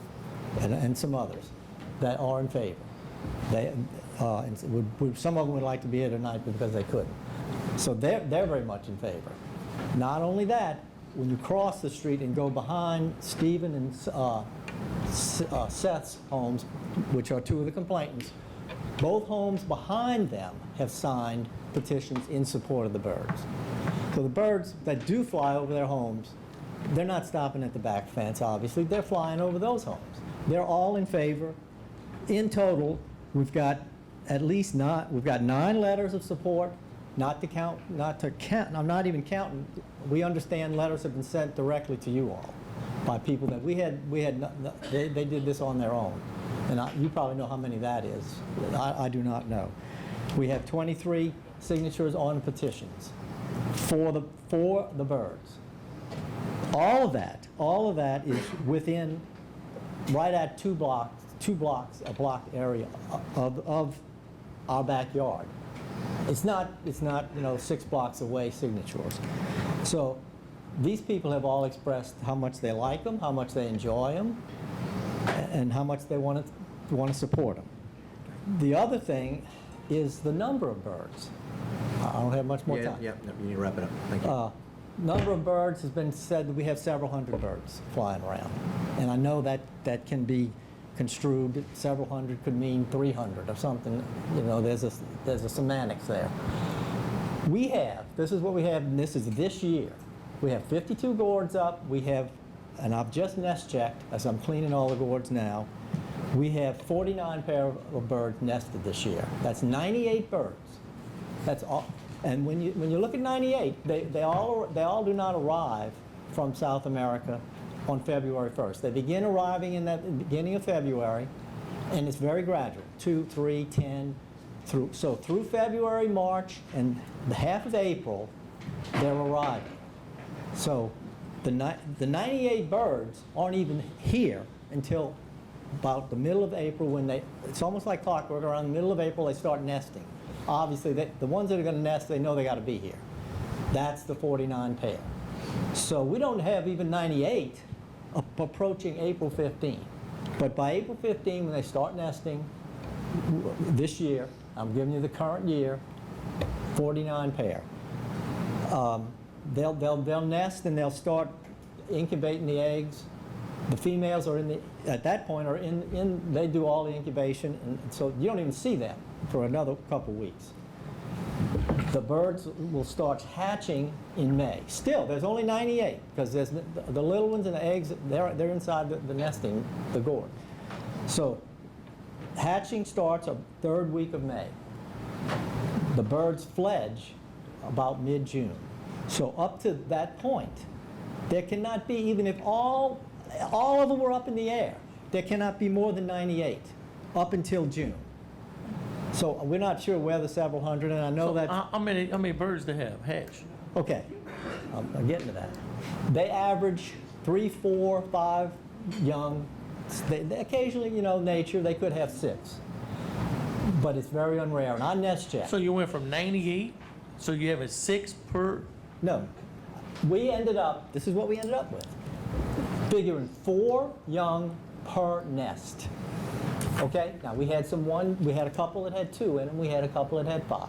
and some others that are in favor. Some of them would like to be here tonight because they couldn't. So they're very much in favor. Not only that, when you cross the street and go behind Stephen and Seth's homes, which are 2 of the complainants, Both homes behind them have signed petitions in support of the birds. So the birds that do fly over their homes, they're not stopping at the back fence, obviously. They're flying over those homes. They're all in favor. In total, we've got we've got 9 letters of support, not to count, I'm not even counting. We understand letters have been sent directly to you all by people that they did this on their own. And you probably know how many that is. I do not know. We have 23 signatures on petitions for the birds. All of that is within, right at 2 blocks, a block area of our backyard. It's not 6 blocks away signatures. So these people have all expressed how much they like them, how much they enjoy them, and how much they want to support them. The other thing is the number of birds. I don't have much more time. Yeah, you need to wrap it up. Thank you. Number of birds has been said that we have several hundred birds flying around. And I know that can be construed, several hundred could mean 300 or something. There's a semantics there. This is what we have, and this is this year. We have 52 gourds up. And I've just nest checked, as I'm cleaning all the gourds now, we have 49 pair of birds nested this year. That's 98 birds. That's all. And when you look at 98, they all do not arrive from South America on February 1st. They begin arriving in the beginning of February, and it's very gradual, 2, 3, 10, through February, March, and the half of April, they're arriving. So the 98 birds aren't even here until about the middle of April when it's almost like clockwork. Around the middle of April, they start nesting. Obviously, the ones that are going to nest, they know they got to be here. That's the 49 pair. So we don't have even 98 approaching April 15. But by April 15, when they start nesting this year, I'm giving you the current year, 49 pair. They'll nest and they'll start incubating the eggs. The females are at that point they do all the incubation, and so you don't even see them for another couple weeks. The birds will start hatching in May. Still, there's only 98 because there's the little ones and the eggs, they're inside the nesting, the gourd. So hatching starts the 3rd week of May. The birds fledge about mid-June. So up to that point, there cannot be, even if all of them were up in the air, there cannot be more than 98 up until June. So we're not sure where the several hundred, and I know that. How many birds they have hatched? Okay, I'm getting to that. They average 3, 4, 5 young. They occasionally, nature, they could have 6. But it's very unrare, and I nest check. So you went from 98, so you have a 6 per? No. This is what we ended up with. Figuring 4 young per nest. Okay? Now, we had a couple that had 2 in them, we had a couple that had 5.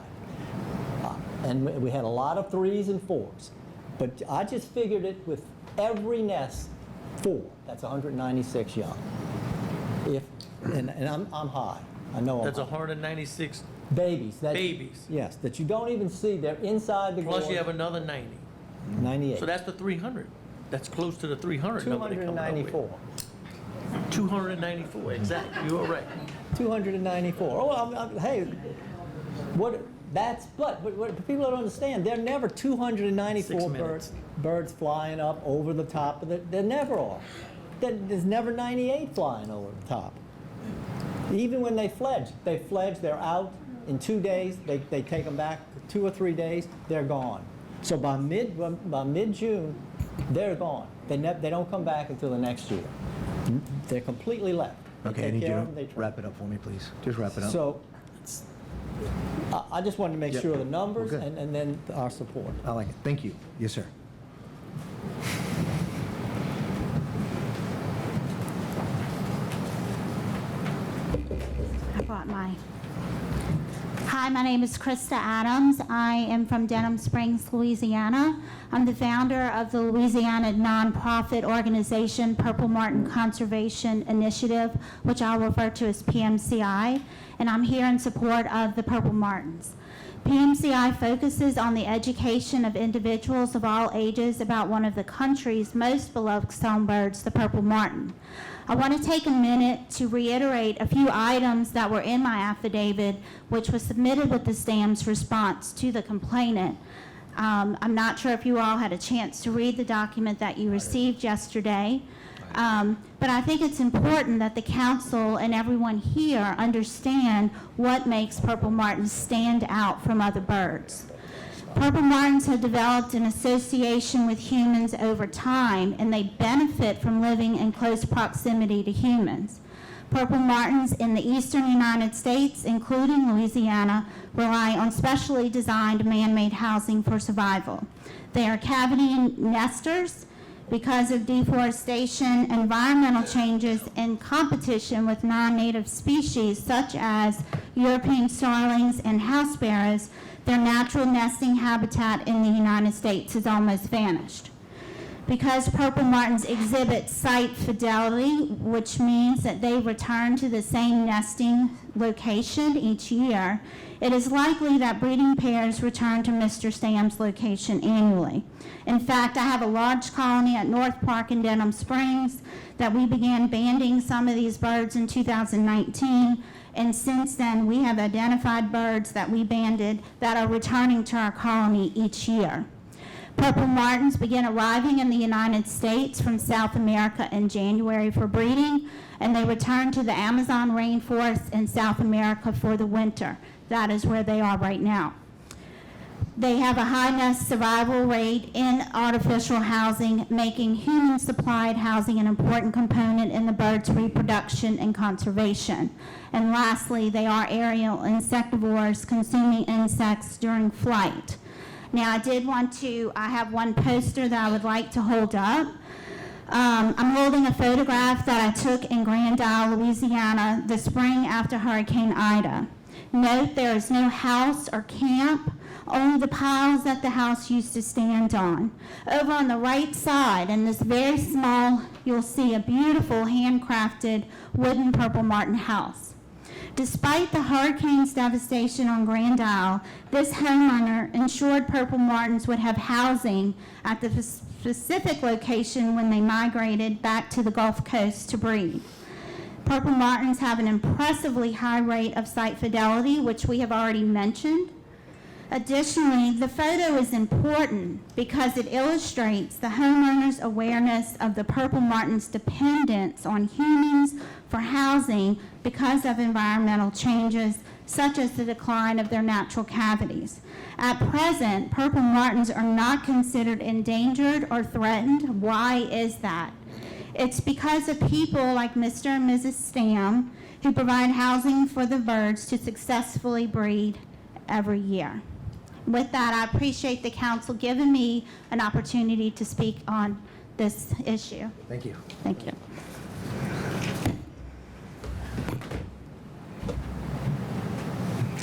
And we had a lot of 3s and 4s. But I just figured it with every nest, 4. That's 196 young. And I'm high. I know That's I'm high. 196 Babies. babies. Yes, that you don't even see. They're inside the gourd. Plus you have another 90. 98. So that's the 300. That's close to the 300 number they coming up with. 294. 294, exactly. You are right. 294. Oh, hey, what people don't understand, there are never 294 6 minutes. birds flying up over the top of there never are. There's never 98 flying over the top. Even when they fledge, they're out in 2 days, they take them back 2 or 3 days, they're gone. So by mid-June, they're gone. They don't come back until the next year. They're completely left. They Okay, I take need you care to of them, they train. wrap it up for me, please. Just wrap it up. So I just wanted to make Yep. sure of the numbers We're good. and then our support. I like it. Thank you. Yes, sir. I brought my Hi, my name is Krista Adams. I am from Denham Springs, Louisiana. I'm the founder of the Louisiana nonprofit organization Purple Martin Conservation Initiative, which I'll refer to as PMCI, and I'm here in support of the Purple Martins. PMCI focuses on the education of individuals of all ages about one of the country's most beloved songbirds, the Purple Martin. I want to take a minute to reiterate a few items that were in my affidavit, which was submitted with the STAM's response to the complainant. I'm not sure if you all had a chance to read the document that you received yesterday, but I think it's important that the council and everyone here understand what makes Purple Martins stand out from other birds. Purple Martins have developed an association with humans over time, and they benefit from living in close proximity to humans. Purple Martins in the eastern United States, including Louisiana, rely on specially designed man-made housing for survival. They are cavity nesters because of deforestation, environmental changes, and competition with non-native species such as European starlings and house sparrows. Their natural nesting habitat in the United States has almost vanished. Because Purple Martins exhibit site fidelity, which means that they return to the same nesting location each year, it is likely that breeding pairs return to Mr. Sam's location annually. In fact, I have a large colony at North Park in Denham Springs that we began banding some of these birds in 2019, and since then we have identified birds that we banded that are returning to our colony each year. Purple Martins begin arriving in the United States from South America in January for breeding, and they return to the Amazon rainforest in South America for the winter. That is where they are right now. They have a high nest survival rate in artificial housing, making human-supplied housing an important component in the bird's reproduction and conservation. And lastly, they are aerial insectivores, consuming insects during flight. Now, I have one poster that I would like to hold up. I'm holding a photograph that I took in Grand Isle, Louisiana, the spring after Hurricane Ida. Note there is no house or camp, only the piles that the house used to stand on. Over on the right side, in this very small, you'll see a beautiful handcrafted wooden Purple Martin house. Despite the hurricane's devastation on Grand Isle, this homeowner ensured Purple Martins would have housing at the specific location when they migrated back to the Gulf Coast to breed. Purple Martins have an impressively high rate of site fidelity, which we have already mentioned. Additionally, the photo is important because it illustrates the homeowner's awareness of the Purple Martin's dependence on humans for housing because of environmental changes, such as the decline of their natural cavities. At present, Purple Martins are not considered endangered or threatened. Why is that? It's because of people like Mr. and Mrs. Stam who provide housing for the birds to successfully breed every year. With that, I appreciate the council giving me an opportunity to speak on this issue. Thank you. Thank you.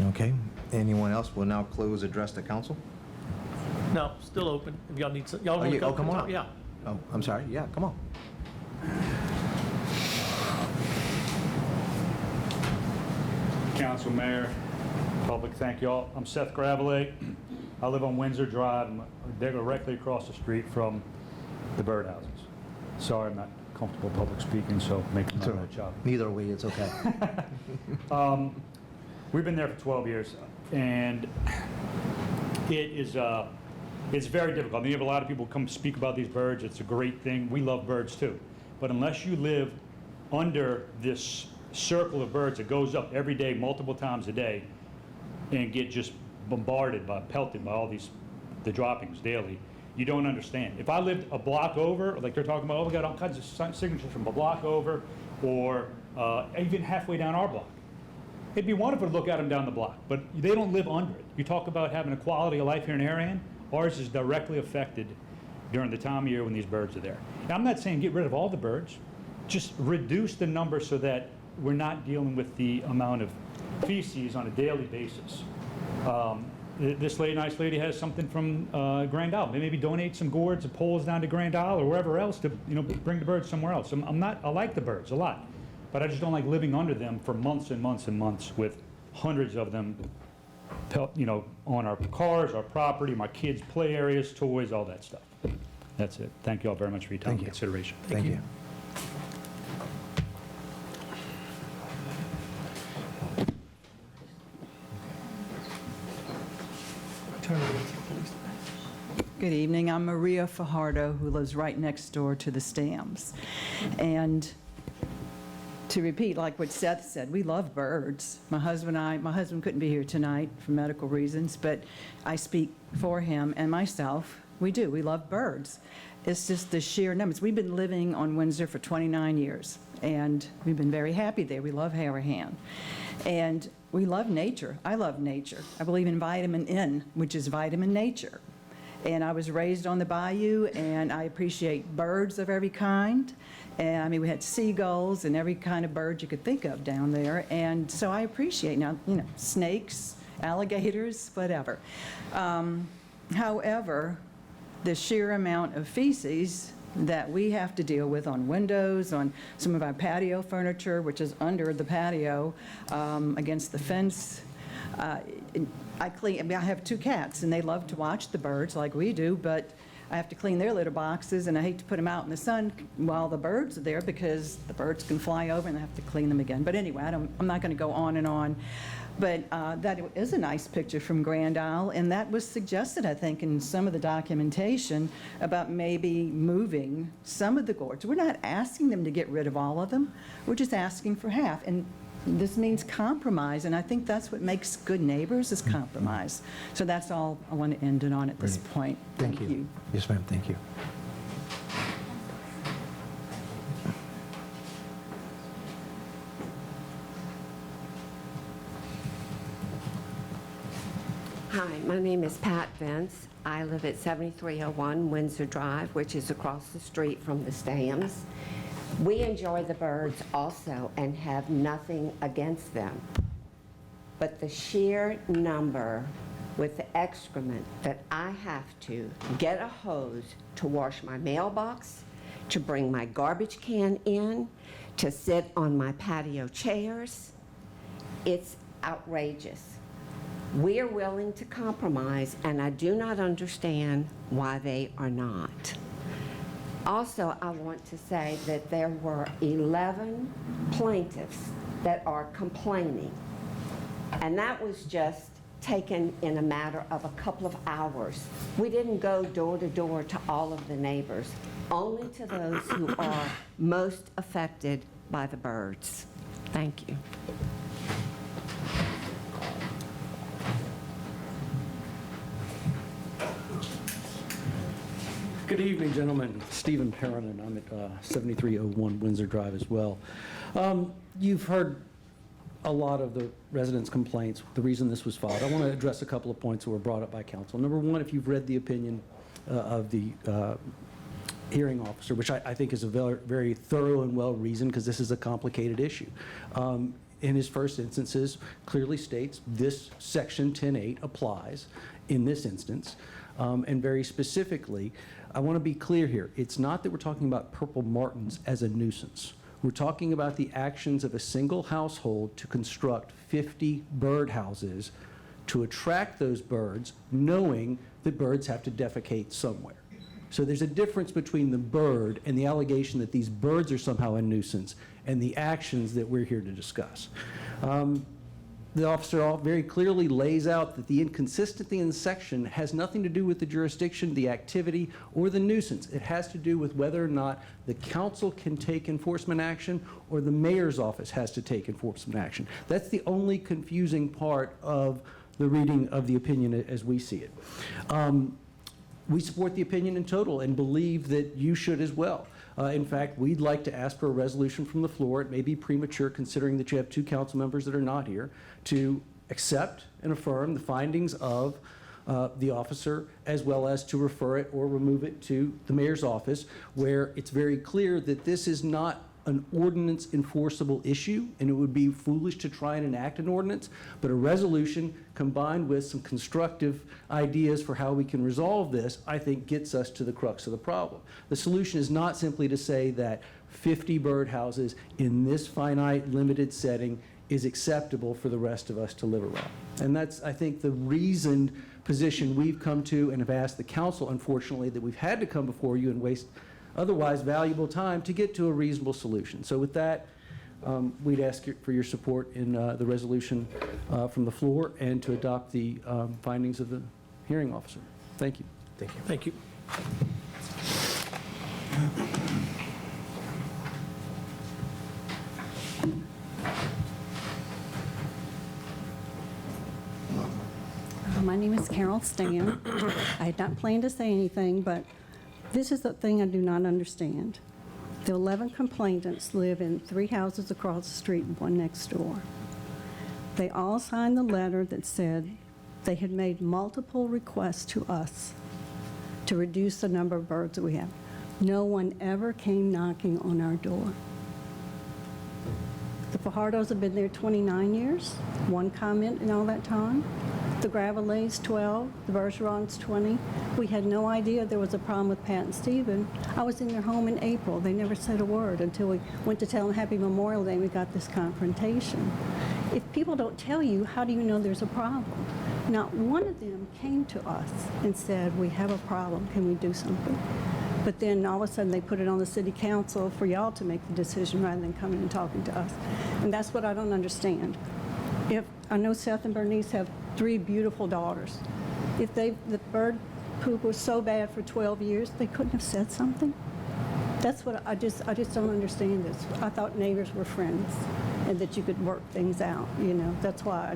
Okay. Anyone else? We'll now close address to council. No, still open. If y'all need some, y'all want to Oh, come on. Yeah. Oh, I'm sorry. Yeah, come on. Council, Mayor, public, thank you all. I'm Seth Gravelet. I live on Windsor Drive. I'm directly across the street from the birdhouses. Sorry, I'm not comfortable public speaking, so making my own job. Neither way, it's okay. We've been there for 12 years, and it's very difficult. I mean, you have a lot of people come speak about these birds. It's a great thing. We love birds too. But unless you live under this circle of birds that goes up every day, multiple times a day, and get just pelted by all the droppings daily, you don't understand. If I lived a block over, like they're talking about, oh, we got all kinds of signatures from a block over, or even halfway down our block, it'd be wonderful to look at them down the block, but they don't live under it. You talk about having a quality of life here in Harahan, ours is directly affected during the time of year when these birds are there. Now, I'm not saying get rid of all the birds, just reduce the number so that we're not dealing with the amount of feces on a daily basis. This nice lady has something from Grand Isle. Maybe donate some gourds and poles down to Grand Isle or wherever else to, bring the birds somewhere else. I like the birds a lot, but I just don't like living under them for months and months and months with hundreds of them, on our cars, our property, my kids' play areas, toys, all that stuff. That's it. Thank you all very much for your time and consideration. Thank you. Good evening. I'm Maria Fajardo, who lives right next door to the Stams. And to repeat, like what Seth said, we love birds. My husband couldn't be here tonight for medical reasons, but I speak for him and myself. We do. We love birds. It's just the sheer numbers. We've been living on Windsor for 29 years, and we've been very happy there. We love Harahan. And we love nature. I love nature. I believe in vitamin N, which is vitamin nature. And I was raised on the bayou, and I appreciate birds of every kind. And we had seagulls and every kind of bird you could think of down there. And so I appreciate now, snakes, alligators, whatever. However, the sheer amount of feces that we have to deal with on windows, on some of our patio furniture, which is under the patio, against the fence. I have 2 cats, and they love to watch the birds like we do, but I have to clean their litter boxes, and I hate to put them out in the sun while the birds are there because the birds can fly over and I have to clean them again. But anyway, I'm not going to go on and on. But that is a nice picture from Grand Isle, and that was suggested, I think, in some of the documentation about maybe moving some of the gourds. We're not asking them to get rid of all of them. We're just asking for half. And this means compromise, and I think that's what makes good neighbors is compromise. So that's all I want to end it on at this point. Thank you. Yes, ma'am. Thank you. Hi, my name is Pat Vince. I live at 7301 Windsor Drive, which is across the street from the Stams. We enjoy the birds also and have nothing against them. But the sheer number with the excrement that I have to get a hose to wash my mailbox, to bring my garbage can in, to sit on my patio chairs, it's outrageous. We are willing to compromise, and I do not understand why they are not. Also, I want to say that there were 11 plaintiffs that are complaining, and that was just taken in a matter of a couple of hours. We didn't go door to door to all of the neighbors, only to those who are most affected by the birds. Thank you. Good evening, gentlemen. Stephen Perrin, and I'm at 7301 Windsor Drive as well. You've heard a lot of the residents' complaints, the reason this was filed. I want to address a couple of points that were brought up by council. Number one, if you've read the opinion of the hearing officer, which I think is a very, very thorough and well-reasoned, because this is a complicated issue. In his first instances, clearly states this section 10.8 applies in this instance, and very specifically, I want to be clear here. It's not that we're talking about purple martins as a nuisance. We're talking about the actions of a single household to construct 50 bird houses to attract those birds, knowing that birds have to defecate somewhere. So there's a difference between the bird and the allegation that these birds are somehow a nuisance and the actions that we're here to discuss. The officer very clearly lays out that the inconsistency in the section has nothing to do with the jurisdiction, the activity, or the nuisance. It has to do with whether or not the council can take enforcement action or the mayor's office has to take enforcement action. That's the only confusing part of the reading of the opinion as we see it. We support the opinion in total and believe that you should as well. In fact, we'd like to ask for a resolution from the floor. It may be premature considering that you have 2 council members that are not here, to accept and affirm the findings of the officer, as well as to refer it or remove it to the mayor's office, where it's very clear that this is not an ordinance enforceable issue, and it would be foolish to try and enact an ordinance, but a resolution combined with some constructive ideas for how we can resolve this, I think gets us to the crux of the problem. The solution is not simply to say that 50 birdhouses in this finite, limited setting is acceptable for the rest of us to live around. And that's, I think, the reasoned position we've come to and have asked the council, unfortunately, that we've had to come before you and waste otherwise valuable time to get to a reasonable solution. So with that, we'd ask for your support in the resolution from the floor and to adopt the findings of the hearing officer. Thank you. Thank you. Thank you. My name is Carol Stan. I had not planned to say anything, but this is the thing I do not understand. The 11 complainants live in 3 houses across the street and 1 next door. They all signed the letter that said they had made multiple requests to us to reduce the number of birds that we have. No one ever came knocking on our door. The Fajardos have been there 29 years, 1 comment in all that time. The Gravelays, 12, the Bergerons, 20. We had no idea there was a problem with Pat and Stephen. I was in their home in April. They never said a word until we went to tell them Happy Memorial Day and we got this confrontation. If people don't tell you, how do you know there's a problem? Not one of them came to us and said, we have a problem, can we do something? But then all of a sudden they put it on the city council for y'all to make the decision rather than coming and talking to us. And that's what I don't understand. If I know Seth and Bernice have 3 beautiful daughters. If the bird poop was so bad for 12 years, they couldn't have said something. That's what I just don't understand this. I thought neighbors were friends and that you could work things out, you know. That's why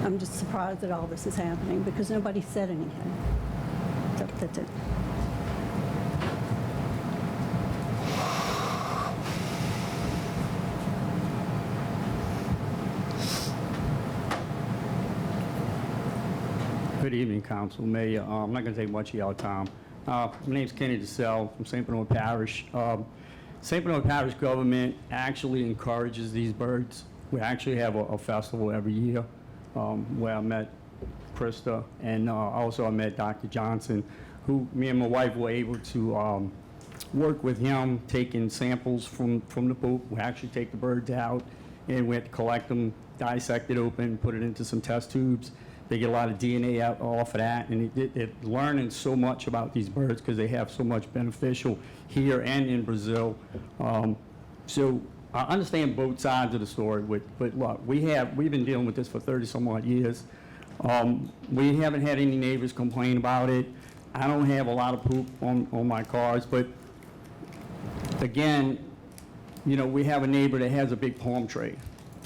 I'm just surprised that all this is happening because nobody said anything. That's it. Good evening, Council, Mayor. I'm not going to take much of y'all time. My name's Kenny DeSalle from St. Bernard Parish. St. Bernard Parish government actually encourages these birds. We actually have a festival every year where I met Krista and also I met Dr. Johnson, who me and my wife were able to work with him, taking samples from the poop. We actually take the birds out and we have to collect them, dissect it open, put it into some test tubes. They get a lot of DNA out off of that, and they're learning so much about these birds because they have so much beneficial here and in Brazil. So I understand both sides of the story, but look, we've been dealing with this for 30-some odd years. We haven't had any neighbors complain about it. I don't have a lot of poop on my cars, but again, you know, we have a neighbor that has a big palm tree.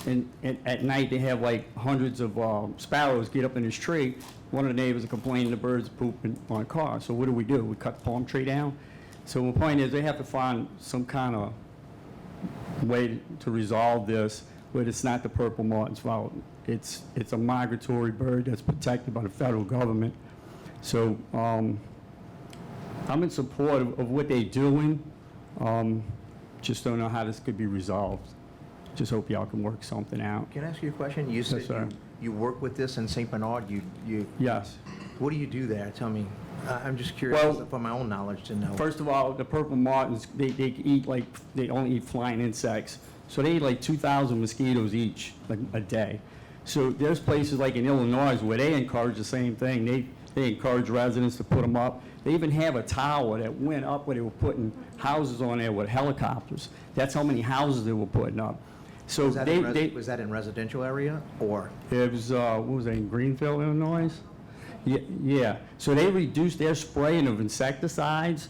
And at night, they have like hundreds of sparrows get up in his tree. One of the neighbors is complaining the birds pooping on a car. So what do? We cut the palm tree down. So the point is they have to find some kind of way to resolve this where it's not the purple martin's fault. It's a migratory bird that's protected by the federal government. So I'm in support of what they're doing. Just don't know how this could be resolved. Just hope y'all can work something out. Can I ask you a question? You said you work with this in St. Bernard. Yes. What do you do there? Tell me. I'm just curious for my own knowledge to know. First of all, the purple martins, they eat like, they only eat flying insects. So they eat like 2,000 mosquitoes each, like a day. So there's places like in Illinois where they encourage the same thing. They encourage residents to put them up. They even have a tower that went up where they were putting houses on there with helicopters. That's how many houses they were putting up. So was that in residential area or? It was, what was that, in Greenfield, Illinois? Yeah. So they reduced their spraying of insecticides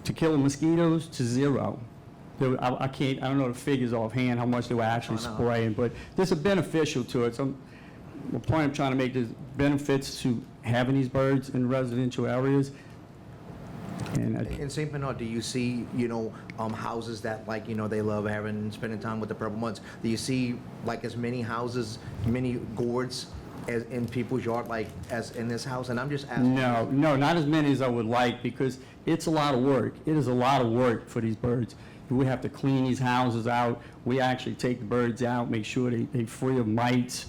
to kill mosquitoes to 0. I don't know the figures offhand, how much they were actually spraying, but there's a beneficial to it. So the point I'm trying to make is benefits to having these birds in residential areas. And in St. Bernard, do you see, you know, houses that, like, you know, they love spending time with the purple moths? Do you see, like, as many houses, many gourds as in people's yard, like, as in this house? And I'm just asking. No, not as many as I would like because it's a lot of work. It is a lot of work for these birds. We have to clean these houses out. We actually take the birds out, make sure they're free of mites,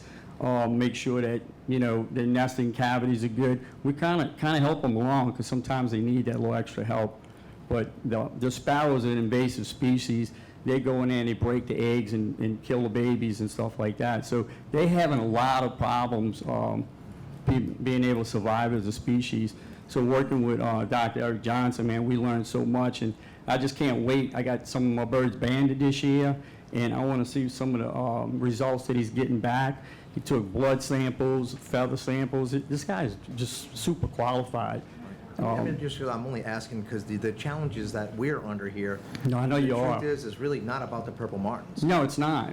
make sure that, you know, their nesting cavities are good. We kind of help them along because sometimes they need that little extra help. But the sparrows are an invasive species. They go in there and they break the eggs and kill the babies and stuff like that. So they're having a lot of problems being able to survive as a species. So working with Dr. Eric Johnson, man, we learned so much, and I just can't wait. I got some of my birds banded this year, and I want to see some of the results that he's getting back. He took blood samples, feather samples. This guy is just super qualified. I mean, I'm only asking because the challenges that we're under here. No, I know you are. The truth is really not about the purple martins. No, it's not.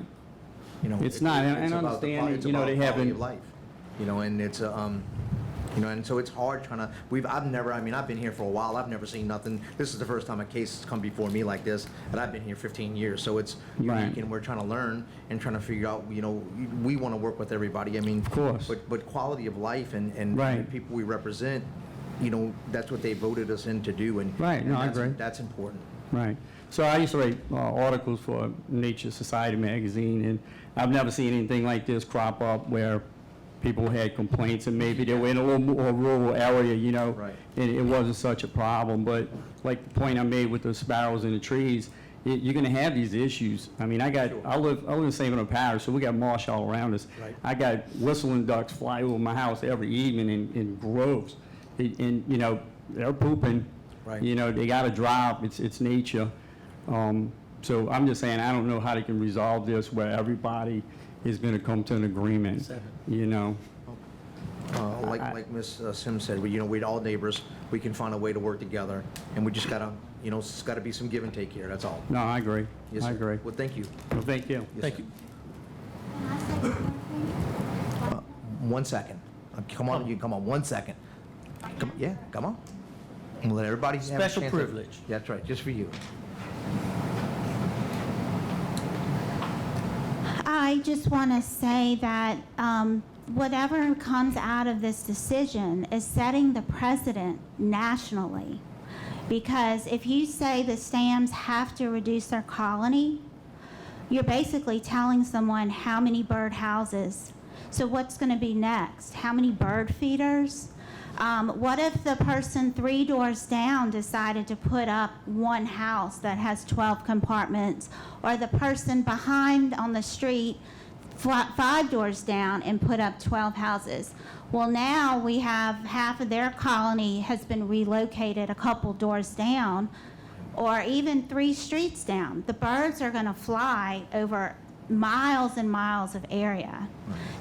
You know, It's not, and I about the understand, it's you know, about they quality haven't- of life. You know, and it's you know, and so it's hard trying to. I've been here for a while. I've never seen nothing. This is the first time a case has come before me like this, and I've been here 15 years. So it's unique, Right. and we're trying to learn and trying to figure out. You know, we want to work with everybody. I mean, Of course. But quality of life and Right. the people we represent. You know, that's what they voted us in to do, and Right, no, I that's, agree. That's important. Right. So I used to write articles for Nature Society magazine, and I've never seen anything like this crop up where people had complaints, and maybe they were in a little more rural area, you know, Right. and it wasn't such a problem. But like the point I made with the sparrows in the trees, you're going to have these issues. I mean, I live in St. Bernard Parish, so we got marsh all around us. Right. I got whistling ducks fly over my house every evening in groves, and you know, they're pooping. Right. You know, they got to drop. It's nature. So I'm just saying, I don't know how they can resolve this where everybody is going to come to an agreement. You know. Like Ms. Sims said, we're all neighbors. We can find a way to work together, and we just gotta, you know, it's got to be some give and take here. That's all. No, I agree. Yes, I sir. agree. Well, thank you. Well, thank you. Yes, Thank sir. you. 1 second. Come on, you come on. 1 second. Come on. We'll let everybody have a Special chance. privilege. That's right, just for you. I just want to say that whatever comes out of this decision is setting the precedent nationally. Because if you say the Stams have to reduce their colony, you're basically telling someone how many bird houses. So what's going to be next? How many bird feeders? What if the person 3 doors down decided to put up one house that has 12 compartments, or the person behind on the street 5 doors down and put up 12 houses? Well, now we have half of their colony has been relocated a couple doors down, or even 3 streets down. The birds are going to fly over miles and miles of area.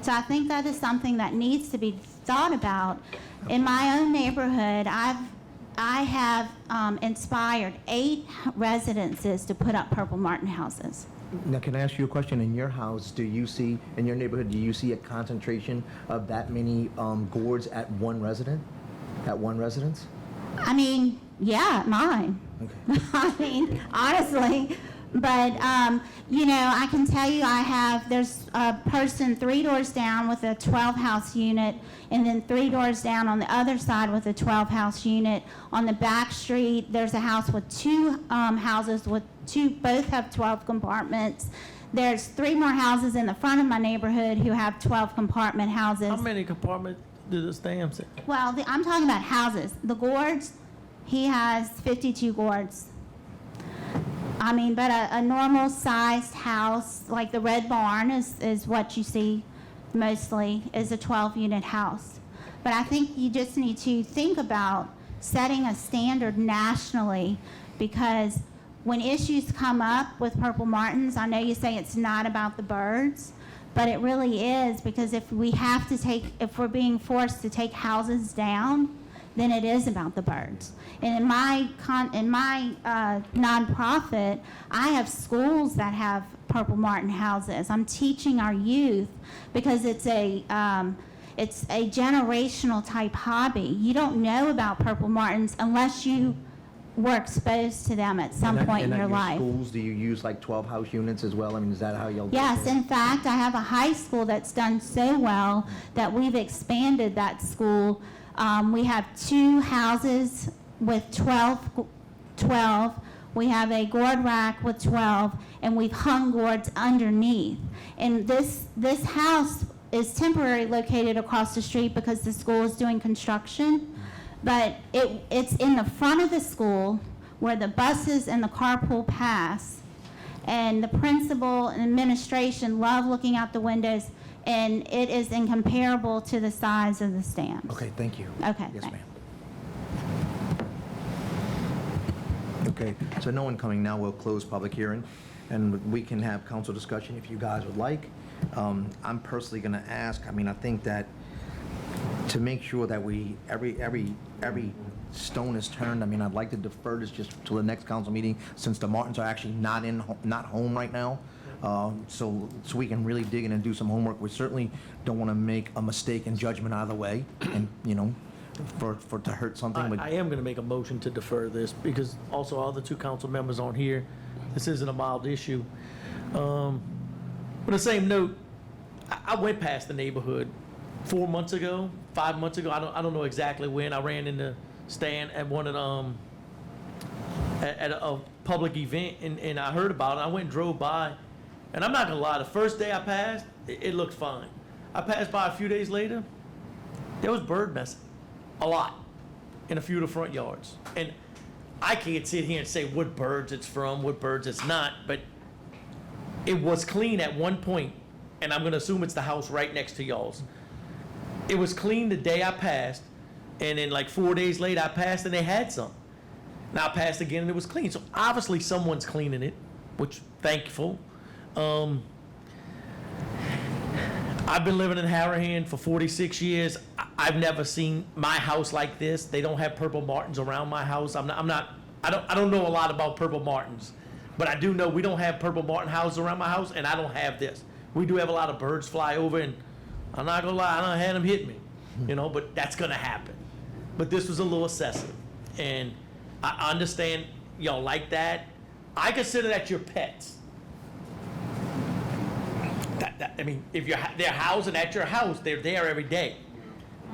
So I think that is something that needs to be thought about. In my own neighborhood, I have inspired 8 residences to put up purple martin houses. Now, can I ask you a question? In your house, in your neighborhood, do you see a concentration of that many gourds at one residence? I mean, yeah, mine. Okay. I mean, honestly. But, you know, I can tell you there's a person 3 doors down with a 12-house unit, and then 3 doors down on the other side with a 12-house unit. On the back street, there's a house with 2 houses with both have 12 compartments. There's 3 more houses in the front of my neighborhood who have 12 compartment houses. How many compartments do the Stams have? Well, I'm talking about houses. The gourds, he has 52 gourds. I mean, but a normal-sized house, like the Red Barn is what you see mostly, is a 12-unit house. But I think you just need to think about setting a standard nationally, because when issues come up with purple martins, I know you say it's not about the birds, but it really is, because if we're being forced to take houses down, then it is about the birds. And in my nonprofit, I have schools that have purple martin houses. I'm teaching our youth because it's a generational type hobby. You don't know about purple martins unless you were exposed to them at some point in your life. Schools, do you use like 12-house units as well? I mean, is that how you'll do it? Yes, in fact, I have a high school that's done so well that we've expanded that school. We have 2 houses with 12. We have a gourd rack with 12, and we've hung gourds underneath. And this house is temporarily located across the street because the school is doing construction, but it's in the front of the school where the buses and the carpool pass. And the principal and administration love looking out the windows, and it is incomparable to the size of the stands. Okay, thank you. Okay, Yes, thanks. ma'am. Okay, so no one coming now, we'll close public hearing, and we can have council discussion if you guys would like. I'm personally going to ask, I think that to make sure that every stone is turned, I'd like to defer this just till the next council meeting, since the Martins are actually not home right now. So we can really dig in and do some homework. We certainly don't want to make a mistake in judgment either way, and, for to hurt something, but I am going to make a motion to defer this, because also all the two council members on here, this isn't a mild issue. On the same note, I went past the neighborhood 4 months ago, 5 months ago, I don't know exactly when. I ran in the stand at one of at a public event, and I heard about it. I went and drove by, and I'm not gonna lie, the first day I passed, it looked fine. I passed by a few days later, there was bird messing, a lot, in a few of the front yards. And I can't sit here and say what birds it's from, what birds it's not, but it was clean at one point, and I'm gonna assume it's the house right next to y'all's. It was clean the day I passed, and then like 4 days later I passed and they had some. Now I passed again and it was clean. So obviously someone's cleaning it, which thankful. I've been living in Harahan for 46 years. I've never seen my house like this. They don't have purple martins around my house. I don't know a lot about purple martins, but I do know we don't have purple martin houses around my house, and I don't have this. We do have a lot of birds fly over, and I'm not gonna lie, I done had them hit me, but that's gonna happen. But this was a little excessive, and I understand y'all like that. I consider that your pets. If they're housing at your house, they're there every day.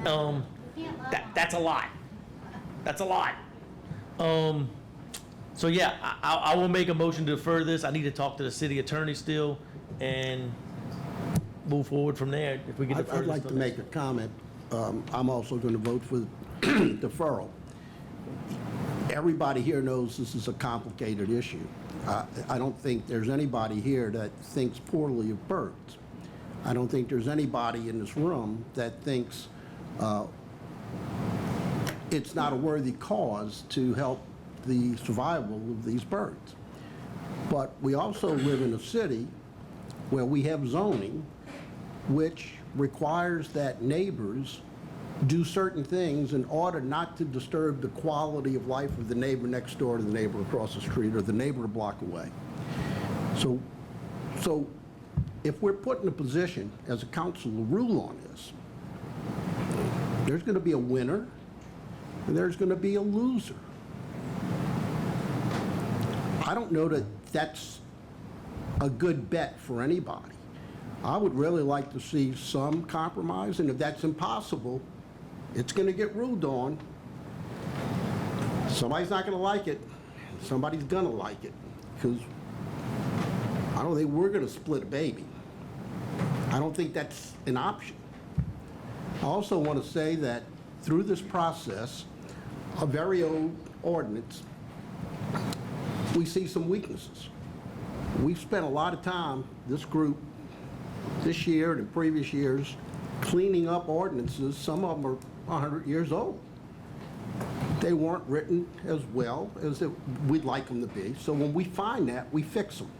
That's a lot. That's a lot. So yeah, I will make a motion to defer this. I need to talk to the city attorney still and move forward from there if we get deferred. I'd like to make a comment. I'm also going to vote for deferral. Everybody here knows this is a complicated issue. I don't think there's anybody here that thinks poorly of birds. I don't think there's anybody in this room that thinks it's not a worthy cause to help the survival of these birds. But we also live in a city where we have zoning which requires that neighbors do certain things in order not to disturb the quality of life of the neighbor next door to the neighbor across the street or the neighbor a block away. So if we're put in a position as a council to rule on this, there's going to be a winner and there's going to be a loser. I don't know that that's a good bet for anybody. I would really like to see some compromise, and if that's impossible, it's going to get ruled on. Somebody's not going to like it. Somebody's going to like it, because I don't think we're going to split a baby. I don't think that's an option. I also want to say that through this process, a very old ordinance, we see some weaknesses. We've spent a lot of time, this group, this year and in previous years, cleaning up ordinances. Some of them are 100 years old. They weren't written as well as we'd like them to be. So when we find that, we fix them.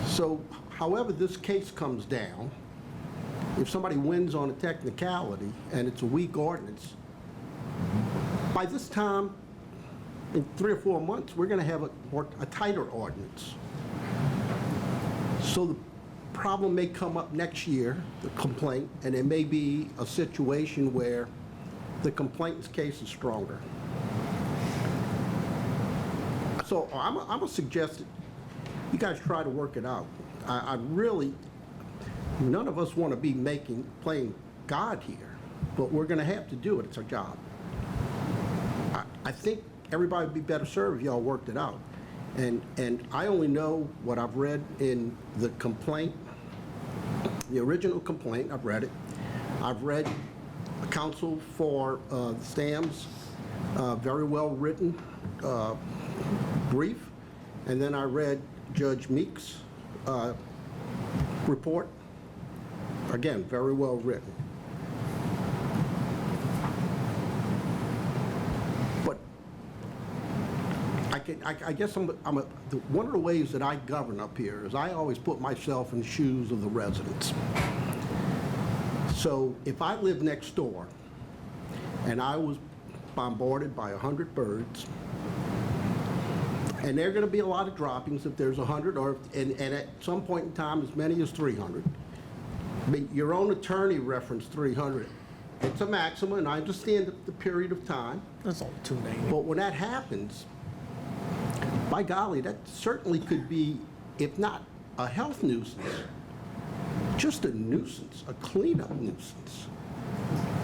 So however this case comes down, if somebody wins on a technicality and it's a weak ordinance, by this time, in 3 or 4 months, we're going to have a tighter ordinance. So the problem may come up next year, the complaint, and it may be a situation where the complainant's case is stronger. So I'm going to suggest that you guys try to work it out. I really, none of us want to be playing God here, but we're going to have to do it. It's our job. I think everybody would be better served if y'all worked it out. And I only know what I've read in the complaint, the original complaint, I've read it. I've read counsel for Stam's very well-written brief, and then I read Judge Meek's report. Again, very well-written. But I guess one of the ways that I govern up here is I always put myself in the shoes of the residents. So if I lived next door and I was bombarded by 100 birds, and there are going to be a lot of droppings if there's 100, and at some point in time as many as 300. I mean, your own attorney referenced 300. It's a maximum, and I understand the period of time. That's all too many. But when that happens, by golly, that certainly could be, if not a health nuisance, just a nuisance, a cleanup nuisance.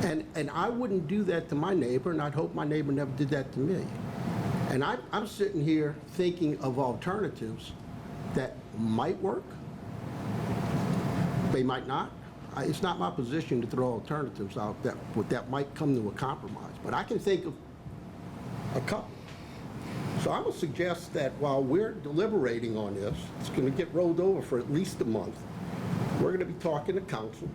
And I wouldn't do that to my neighbor, and I'd hope my neighbor never did that to me. And I'm sitting here thinking of alternatives that might work. They might not. It's not my position to throw alternatives out that might come to a compromise. But I can think of a couple. So I would suggest that while we're deliberating on this, it's going to get rolled over for at least a month. We're going to be talking to council.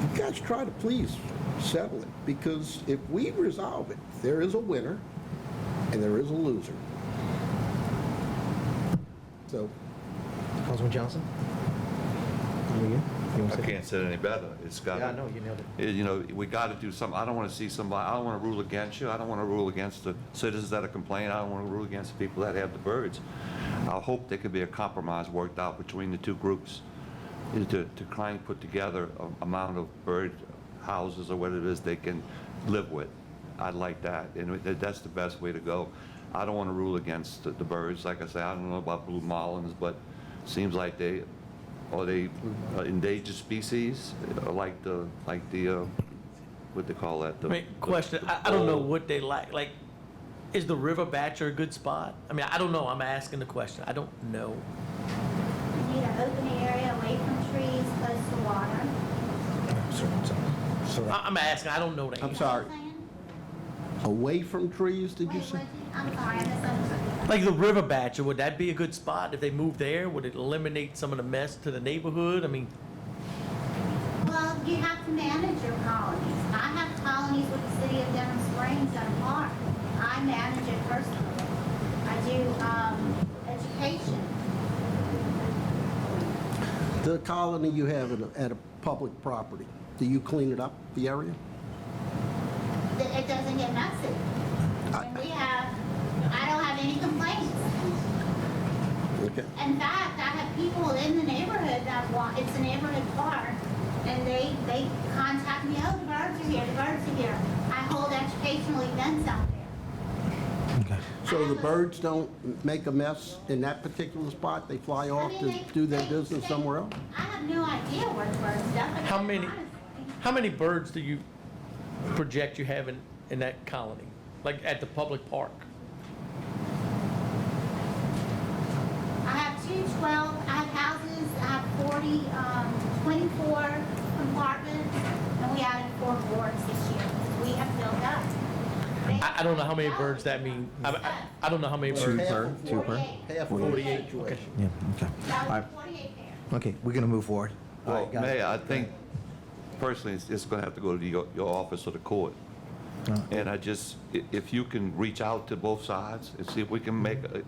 You guys try to please settle it, because if we resolve it, there is a winner and there is a loser. So, Councilman Johnson? I can't say it any better. It's got. Yeah, I know, you nailed it. You know, we got to do something. I don't want to see somebody, I don't want to rule against you. I don't want to rule against the citizens that are complaining. I don't want to rule against the people that have the birds. I hope there could be a compromise worked out between the two groups to try and put together an amount of bird houses or whatever it is they can live with. I'd like that, and that's the best way to go. I don't want to rule against the birds. Like I say, I don't know about blue marlins, but it seems like they endangered species, like the what they call that? I mean, question, I don't know what they like. Like, is the river batcher a good spot? I mean, I don't know. I'm asking the question. I don't know. You need an open area away from trees, close to water. I'm asking. I don't know the answer. I'm sorry. Away from trees, did you say? I'm sorry, I misunderstood. Like the river batcher, would that be a good spot if they moved there? Would it eliminate some of the mess to the neighborhood? I mean, Well, you have to manage your colonies. I have colonies with the city of Denham Springs and a park. I manage it personally. I do education. The colony you have at a public property, do you clean it up, the area? It doesn't get messy. And I don't have any complaints. Okay. In fact, I have people in the neighborhood that want, it's a neighborhood park, and they contact me, oh, the birds are here, the birds are here. I hold educational events out there. So the birds don't make a mess in that particular spot? They fly off to do their business somewhere else? I have no idea where the birds go. how many birds do you project you have in that colony? Like at the public park? I have 12, I have houses, I have 24 compartments, and we added 4 boards this year. We have filled up. I don't know how many birds that mean. I don't know how many birds. Two per? Half of 48. the situation. Yeah, okay. That All was right. 48 pairs. Okay, we're gonna move forward. All Well, right, guys. Mayor, I think personally, it's going to have to go to your office or the court. And if you can reach out to both sides and see if we can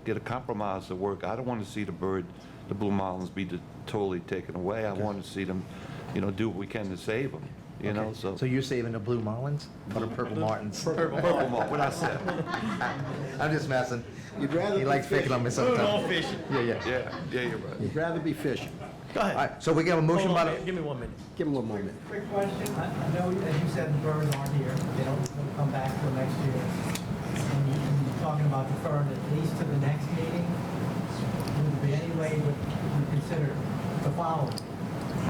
get a compromise to work. I don't want to see the blue marlins be totally taken away. I want to see them, do what we can to save them, so. So you're saving the blue marlins or the purple martins? Purple marlin, what I said. I'm just messing. You'd rather He likes be picking on me fishing. sometimes. fishing. Yeah. Yeah, you're right. You'd rather be fishing. Go ahead. All right, so we got a motion Hold on, by man. Give me 1 minute. Give them a moment. Quick question. I know, as you said, the birds aren't here. They don't come back till next year. And you're talking about deferring at least to the next meeting. Would there be any way you consider the following?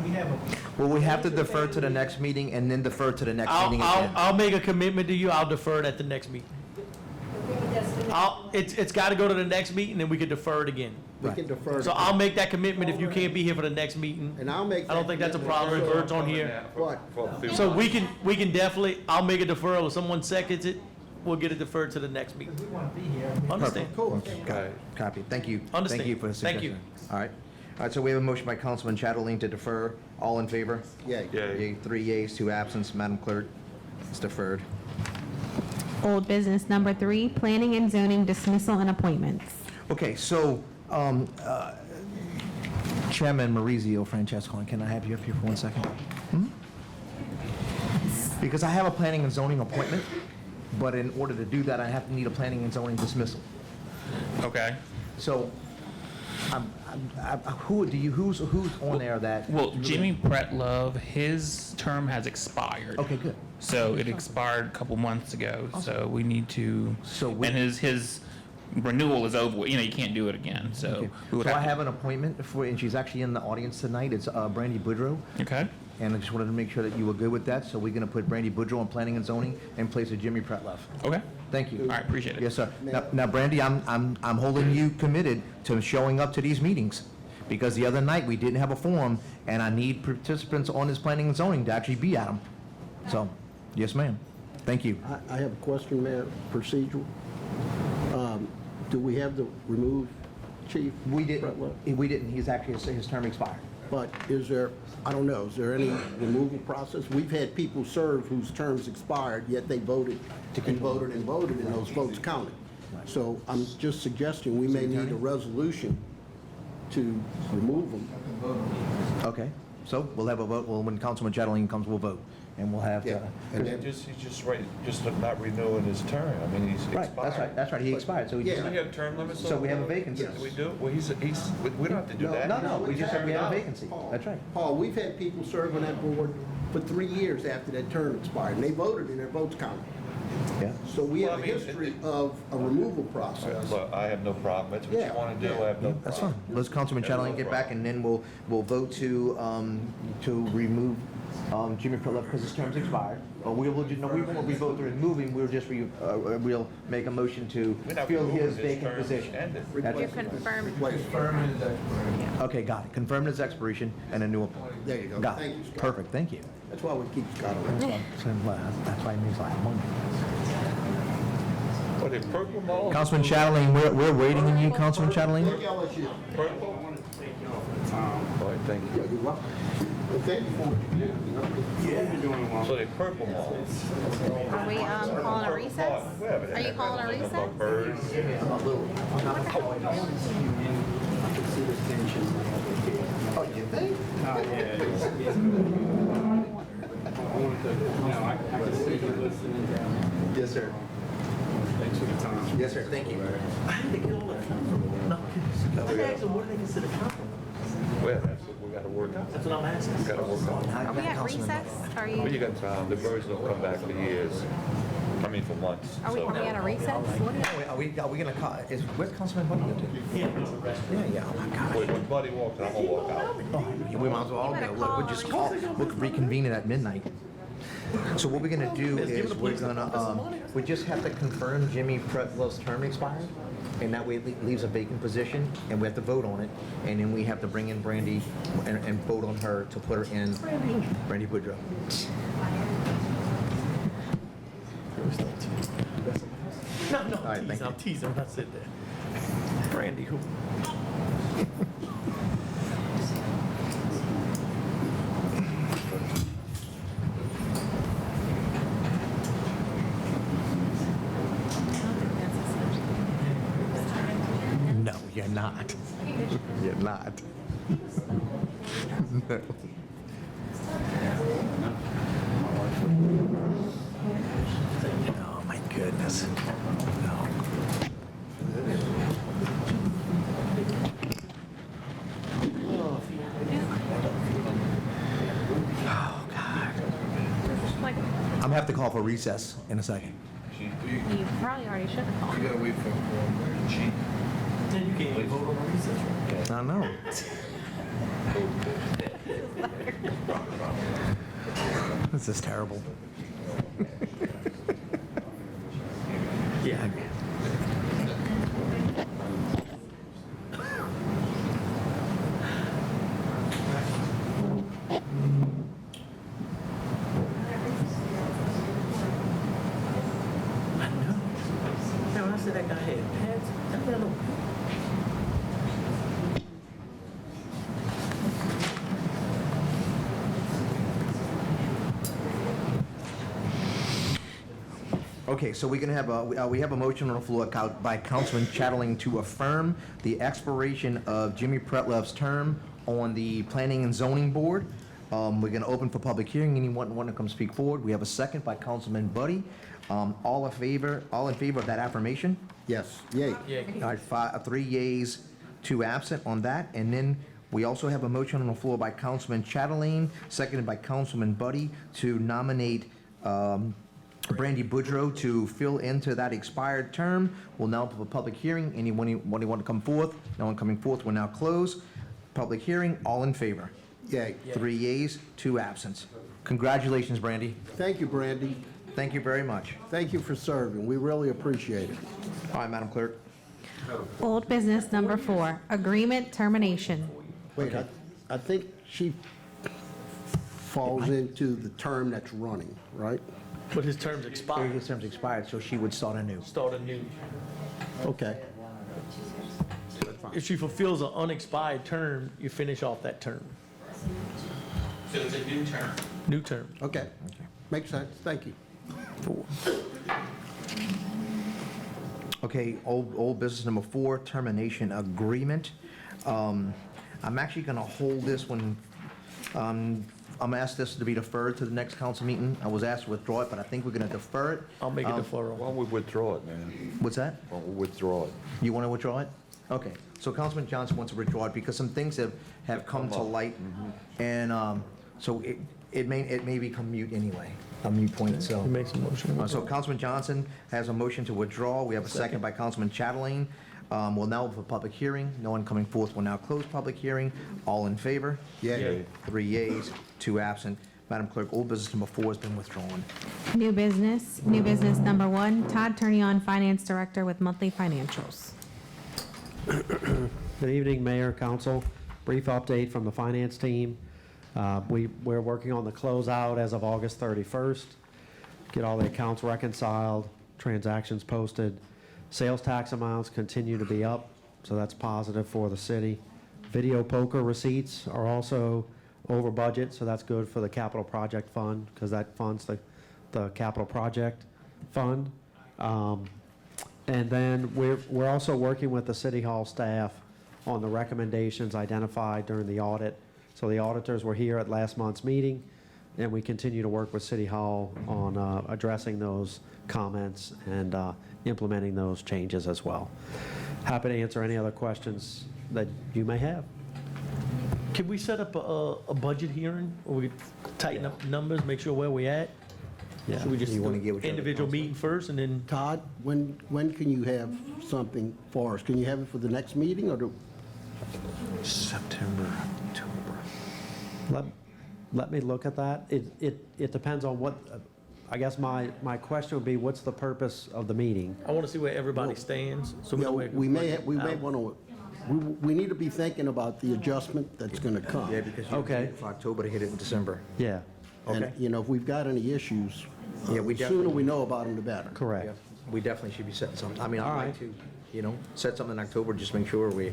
We have a Well, we have to defer to the next meeting and then defer to the next meeting again. I'll make a commitment to you, I'll defer it at the next meeting. It's gotta go to the next meeting, then we can defer it again. We can defer. So I'll make that commitment if you can't be here for the next meeting. And I'll make. I don't think that's a problem, if Bert's on here. What? So we can definitely, I'll make a deferral, if someone seconds it, we'll get it deferred to the next meeting. Understand? Cool. Got it. Copy. Thank you. Understand. Thank you for the Thank suggestion. you. All right. All right, so we have a motion by Councilman Chatterling to defer. All in favor? Yay. Yay. 3 yeas, 2 absence. Madam Clerk, it's deferred. Old business number 3, planning and zoning dismissal and appointments. Okay, so, Chairman Maurizio Francesco, can I have you up here for 1 second? Because I have a planning and zoning appointment, but in order to do that, I have to need a planning and zoning dismissal. Okay. So, who's on there that? Well, Jimmy Pretlove, his term has expired. Okay, good. So it expired a couple months ago, so we need to, and his renewal is over, you know, you can't do it again, so. Okay. we would So I to- have an appointment for, and she's actually in the audience tonight. It's Brandy Boudreau. Okay. And I just wanted to make sure that you were good with that. So we're going to put Brandy Boudreau on planning and zoning in place of Jimmy Pretlove. Okay. Thank you. All right, appreciate it. Yes, sir. Now, Brandy, I'm holding you committed to showing up to these meetings, because the other night we didn't have a forum, and I need participants on this planning and zoning to actually be at them. So, yes, ma'am. Thank you. I have a question, Mayor, procedural. Do we have the remove chief? We didn't. He's actually, his term expired. But is there, I don't know, is there any removal process? We've had people serve whose terms expired, yet they voted and voted and voted, and those votes counted. So I'm just suggesting we may need a resolution to remove them. Okay. So we'll have a vote. Well, when Councilman Chatterling comes, we'll vote. And we'll have, Yeah. And then, He's just right, just not renewing his term. I mean, he's right, expired. that's right. He expired, so we just. Do we have term limits? So we have a vacancy. Do we do? Well, we don't have to do that. No, we just said we have a vacancy. That's right. Paul, we've had people serve on that board for 3 years after that term expired, and they voted and their votes counted. Yeah. So we Well, have I a mean, history of a removal process. Look, I have no problem. That's what Yeah. you want to do. I have no problem. That's fine. Let's Councilman Chatterling get back, and then we'll vote to remove Jimmy Pretlove because his term's expired. But we won't vote to remove him. We'll make a motion to We're not fill removing his vacant term position. ended. That's- You confirm. Okay, got it. Confirm his expiration and a new appointment. There you go. Got Thank it. you, Scott. Perfect. Thank you. That's why we keep Scott around. That's why it means like Monday. What, the purple mall? Councilman Chatterling, we're waiting on you, Councilman Chatterling. Purple? All right, thank you. You're welcome. Thank you for So the purple mall. Are we calling a recess? Are you calling a recess? About birds. Oh, you think? Yes, sir. Thanks for the time. Yes, sir. Thank you. I had to get all that compromise. No, I asked them, what do they consider compromise? Well, that's what we got to work on. That's what I'm asking. We got to work on. Are we at recess? Are Well, you you, got time. The birds don't come back for years. I mean, for months. are we at a recess? What is- Are we gonna call, where's Councilman Buddy go to? Yeah, oh my God. Wait, when Buddy walks, I'm gonna walk out. Oh, we might as well all go. We'll just call, we'll reconvene it at midnight. So what we're gonna do is we're gonna, we just have to confirm Jimmy Pretlove's term expired, and that way it leaves a vacant position, and we have to vote on it, and then we have to bring in Brandy and vote on her to put her in. Brandy Boudreau. No, All right, thank I'm teasing when I said that. Brandy, who? No, you're not. You're not. No. Oh, my goodness. No. Oh, God. Like, I'm gonna have to call for recess in a second. you probably already should have called. gotta wait for cheap. Then you can't even vote on a recess. I know. This is terrible. Yeah. I know. Man, when I said that guy had pads, that man don't. Okay, so we're gonna have we have a motion on the floor by Councilman Chatterling to affirm the expiration of Jimmy Pretlev's term on the Planning and Zoning Board. We're gonna open for public hearing. Anyone want to come speak forward? We have a second by Councilman Buddy. All in favor of that affirmation? Yes, yay. All right, 3 yeas, 2 absent on that. And then we also have a motion on the floor by Councilman Chatterling, seconded by Councilman Buddy, to nominate Brandy Boudreau to fill into that expired term. We'll now have a public hearing. Anyone want to come forth? No one coming forth. We'll now close. Public hearing. All in favor? Yay. 3 yeas, 2 absents. Congratulations, Brandy. Thank you, Brandy. Thank you very much. Thank you for serving. We really appreciate it. All right, Madam Clerk. Old business number 4, agreement termination. Wait, I think she falls into the term that's running, right? But his term's expired. His term's expired, so she would start anew. Start anew. Okay. If she fulfills an unexpired term, you finish off that term. So it's a new term. New term. Okay. Makes sense. Thank you. Okay, old business number 4, termination agreement. I'm actually going to hold this one. I'm going to ask this to be deferred to the next council meeting. I was asked to withdraw it, but I think we're going to defer it. I'll make a deferral. Why don't we withdraw it, man? What's that? Why don't we withdraw it? You want to withdraw it? Okay, so Councilman Johnson wants to withdraw it because some things have come to light, and so it may become mute anyway, a mute point, so. He makes a motion. So Councilman Johnson has a motion to withdraw. We have a second by Councilman Chatterling. We'll now have a public hearing. No one coming forth. We'll now close public hearing. All in favor? Yay. 3 yeas, 2 absent. Madam Clerk, old business number 4 has been withdrawn. New business number 1, Todd Turnion, Finance Director with monthly financials. Good evening, Mayor, Council. Brief update from the finance team. We're working on the closeout as of August 31st. Get all the accounts reconciled, transactions posted. Sales tax amounts continue to be up, so that's positive for the city. Video poker receipts are also over budget, so that's good for the capital project fund because that funds the capital project fund. And then we're also working with the City Hall staff on the recommendations identified during the audit. So the auditors were here at last month's meeting, and we continue to work with City Hall on addressing those comments and implementing those changes as well. Happy to answer any other questions that you may have. Can we set up a budget hearing where we tighten up the numbers, make sure where we at? Yeah. Should we just You wanna do get with your other individual meeting first and then? Todd, when can you have something for us? Can you have it for the next meeting, or do? September, October. Let me look at that. It depends on what, I guess my question would be, what's the purpose of the meeting? I want to see where everybody stands. So Yeah, know where we may budget out. want to, we need to be thinking about the adjustment that's going to come. Yeah, because you Okay. for October to hit it in December. Yeah, And, Okay. you know, if we've got any issues, Yeah, we the sooner definitely- we know about them, the better. correct. Yeah, we definitely should be setting something. I mean, All I'd like right. to, set something in October, just make sure we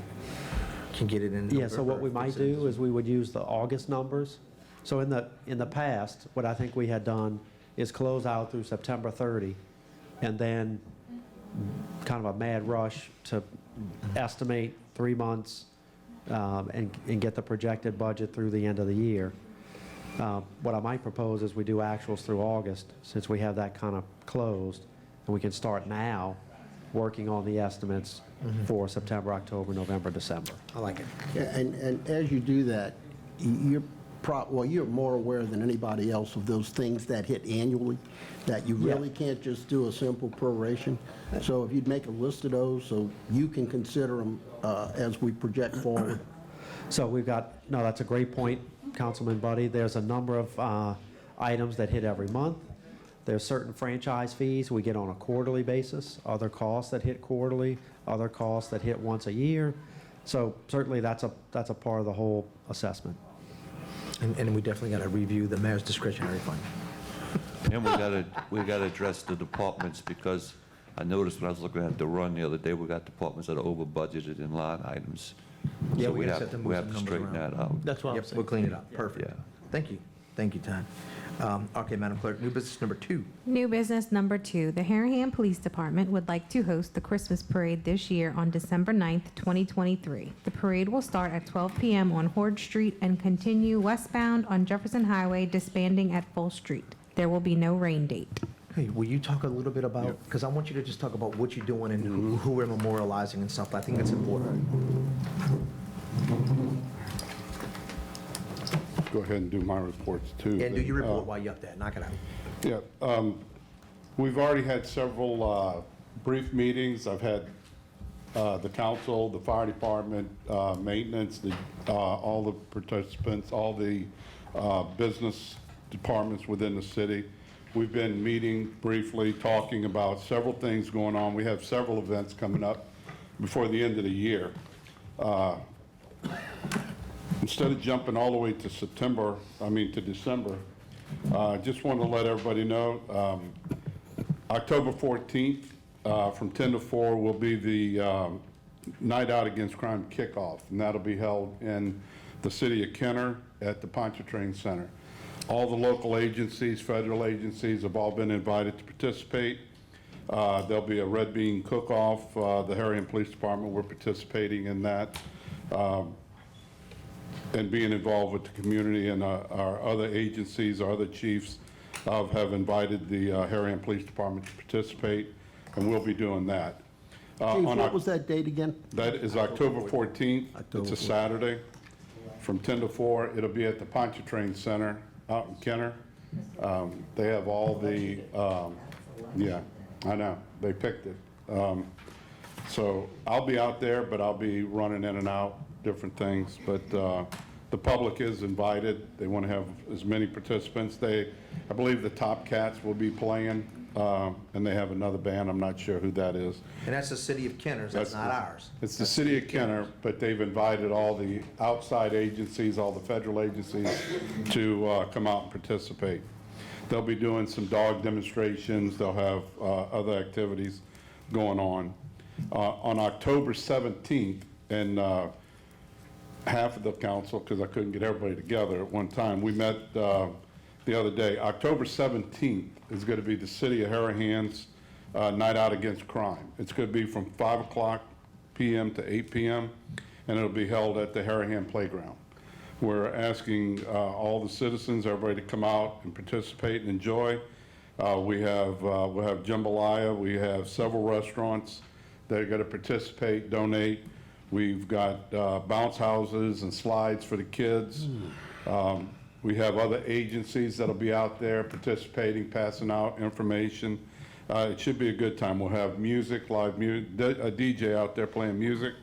can get it in November. Yeah, so what we might do is we would use the August numbers. So in the past, what I think we had done is close out through September 30, and then kind of a mad rush to estimate 3 months and get the projected budget through the end of the year. What I might propose is we do actuals through August, since we have that kind of closed, and we can start now working on the estimates for September, October, November, December. I like it. Yeah, and as you do that, you're more aware than anybody else of those things that hit annually, that you really can't just do a simple proration. So if you'd make a list of those, so you can consider them as we project forward. So we've got, no, that's a great point. Councilman Buddy, there's a number of items that hit every month. There's certain franchise fees we get on a quarterly basis, other costs that hit quarterly, other costs that hit once a year. So certainly that's a part of the whole assessment. And we definitely got to review the mayor's discretionary fund. And we gotta address the departments, because I noticed when I was looking at the run the other day, we got departments that are over budgeted in line items. Yeah, So we gotta set them we some have to numbers straighten around. that out. That's what I'm Yep, saying. we'll clean it up. Perfect. Yeah. Thank you. Thank you, Todd. Okay, Madam Clerk, new business number 2. New business number 2, the Harahan Police Department would like to host the Christmas Parade this year on December 9th, 2023. The parade will start at 12 p.m. on Horde Street and continue westbound on Jefferson Highway, disbanding at Full Street. There will be no rain date. Hey, will you talk a little bit about, because I want you to just talk about what you're doing and who we're memorializing and stuff. I think that's important. Go ahead and do my reports, too. And do your report while you're up there. Knock it out. Yeah, we've already had several brief meetings. I've had the council, the fire department, maintenance, all the participants, all the business departments within the city. We've been meeting briefly, talking about several things going on. We have several events coming up before the end of the year. Instead of jumping all the way to December, I just want to let everybody know, October 14th, from 10 to 4 will be the Night Out Against Crime kickoff, and that'll be held in the city of Kenner at the Pontchartrain Center. All the local agencies, federal agencies have all been invited to participate. There'll be a red bean cook-off. The Harahan Police Department, we're participating in that. And being involved with the community, and our other agencies, our other chiefs have invited the Harahan Police Department to participate, and we'll be doing that. Chief, what was that date again? That is October 14th. It's a Saturday, from 10 to 4. It'll be at the Pontchartrain Center out in Kenner. They have all the, yeah, I know, they picked it. So I'll be out there, but I'll be running in and out, different things. But the public is invited. They want to have as many participants. I believe the Top Cats will be playing, and they have another band. I'm not sure who that is. And that's the city of Kenner's, that's not ours. It's the city of Kenner, but they've invited all the outside agencies, all the federal agencies to come out and participate. They'll be doing some dog demonstrations. They'll have other activities going on. On October 17th, and half of the council, because I couldn't get everybody together at one time, we met the other day. October 17th is going to be the city of Harahan's Night Out Against Crime. It's going to be from 5 o'clock p.m. to 8 p.m., and it'll be held at the Harahan Playground. We're asking all the citizens, everybody to come out and participate and enjoy. We'll have jambalaya. We have several restaurants that are going to participate, donate. We've got bounce houses and slides for the kids. We have other agencies that'll be out there participating, passing out information. It should be a good time. We'll have music, live music, a DJ out there playing music.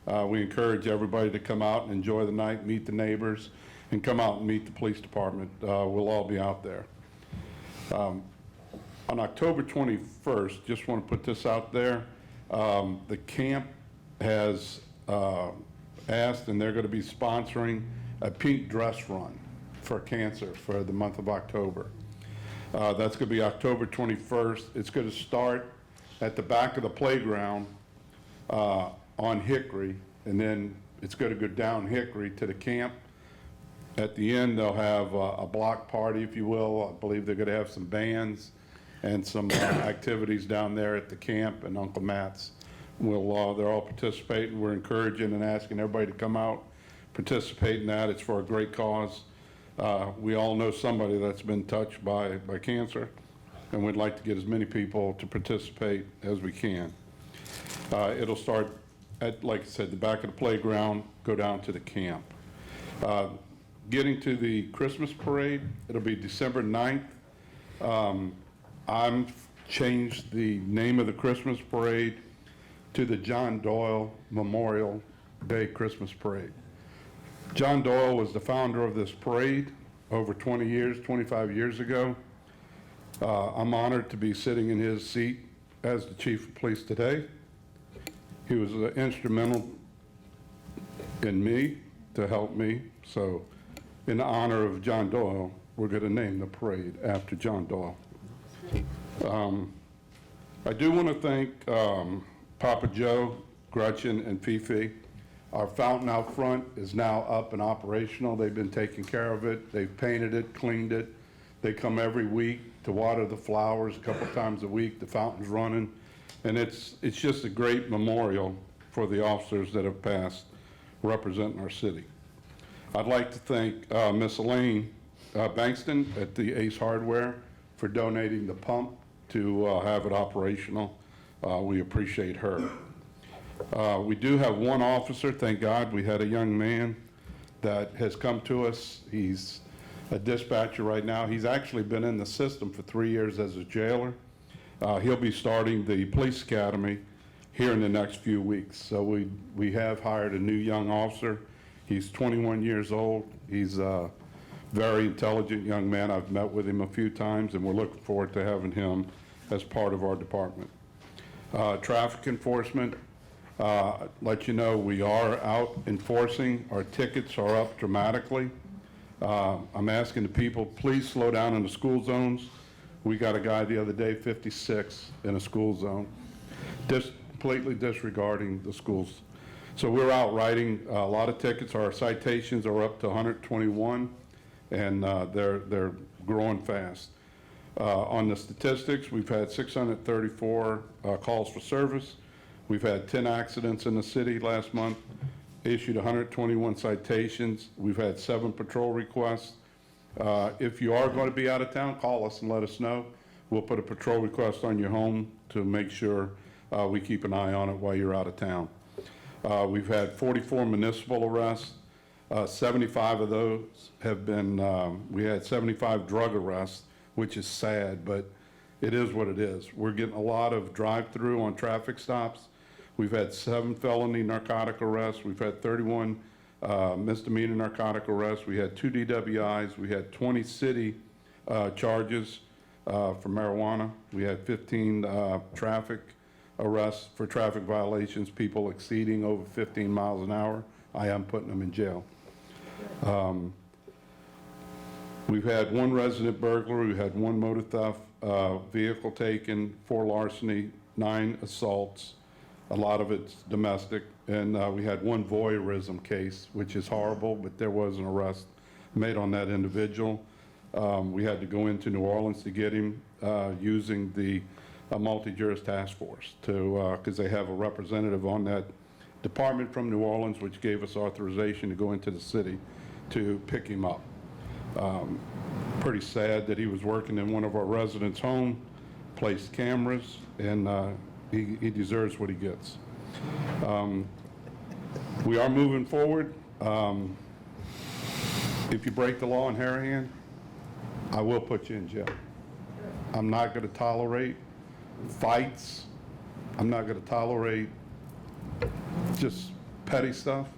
We encourage everybody to come out and enjoy the night, meet the neighbors, and come out and meet the police department. We'll all be out there. On October 21st, just want to put this out there, the camp has asked, and they're going to be sponsoring a pink dress run for cancer for the month of October. That's going to be October 21st. It's going to start at the back of the playground on Hickory, and then it's going to go down Hickory to the camp. At the end, they'll have a block party, if you will. I believe they're going to have some bands and some activities down there at the camp, and Uncle Matt's. They're all participating. We're encouraging and asking everybody to come out, participate in that. It's for a great cause. We all know somebody that's been touched by cancer, and we'd like to get as many people to participate as we can. It'll start at, like I said, the back of the playground, go down to the camp. Getting to the Christmas parade, it'll be December 9th. I'm changed the name of the Christmas parade to the John Doyle Memorial Day Christmas Parade. John Doyle was the founder of this parade over 20 years, 25 years ago. I'm honored to be sitting in his seat as the chief of police today. He was instrumental in me to help me. So in honor of John Doyle, we're going to name the parade after John Doyle. I do want to thank Papa Joe, Gretchen, and Fifi. Our fountain out front is now up and operational. They've been taking care of it. They've painted it, cleaned it. They come every week to water the flowers a couple times a week. The fountain's running. And it's just a great memorial for the officers that have passed representing our city. I'd like to thank Miss Elaine Bankston at the Ace Hardware for donating the pump to have it operational. We appreciate her. We do have one officer, thank God. We had a young man that has come to us. He's a dispatcher right now. He's actually been in the system for 3 years as a jailer. He'll be starting the police academy here in the next few weeks. So we have hired a new young officer. He's 21 years old. He's a very intelligent young man. I've met with him a few times, and we're looking forward to having him as part of our department. Traffic enforcement, let you know we are out enforcing. Our tickets are up dramatically. I'm asking the people, please slow down in the school zones. We got a guy the other day, 56, in a school zone, completely disregarding the schools. So we're out writing a lot of tickets. Our citations are up to 121, and they're growing fast. On the statistics, we've had 634 calls for service. We've had 10 accidents in the city last month, issued 121 citations. We've had 7 patrol requests. If you are going to be out of town, call us and let us know. We'll put a patrol request on your home to make sure we keep an eye on it while you're out of town. We've had 44 municipal arrests. 75 of those have been, we had 75 drug arrests, which is sad, but it is what it is. We're getting a lot of drive-through on traffic stops. We've had 7 felony narcotic arrests. We've had 31 misdemeanor narcotic arrests. We had 2 DWIs. We had 20 city charges for marijuana. We had 15 traffic arrests for traffic violations, people exceeding over 15 miles an hour. I am putting them in jail. We've had 1 resident burglary. We had 1 motor theft, vehicle taken, 4 larceny, 9 assaults. A lot of it's domestic. And we had 1 voyeurism case, which is horrible, but there was an arrest made on that individual. We had to go into New Orleans to get him using the multi-juris task force because they have a representative on that department from New Orleans, which gave us authorization to go into the city to pick him up. Pretty sad that he was working in one of our residents' home, placed cameras, and he deserves what he gets. We are moving forward. If you break the law in Harahan, I will put you in jail. I'm not going to tolerate fights. I'm not going to tolerate just petty stuff.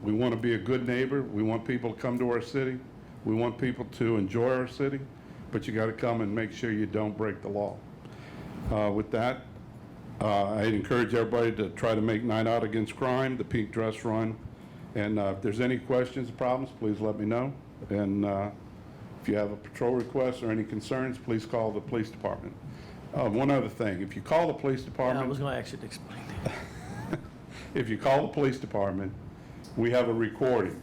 We want to be a good neighbor. We want people to come to our city. We want people to enjoy our city, but you got to come and make sure you don't break the law. With that, I'd encourage everybody to try to make Night Out Against Crime, the Pink Dress Run. And if there's any questions or problems, please let me know. And if you have a patrol request or any concerns, please call the police department. One other thing, if you call the police department... I was going to ask you to explain that. If you call the police department, we have a recording.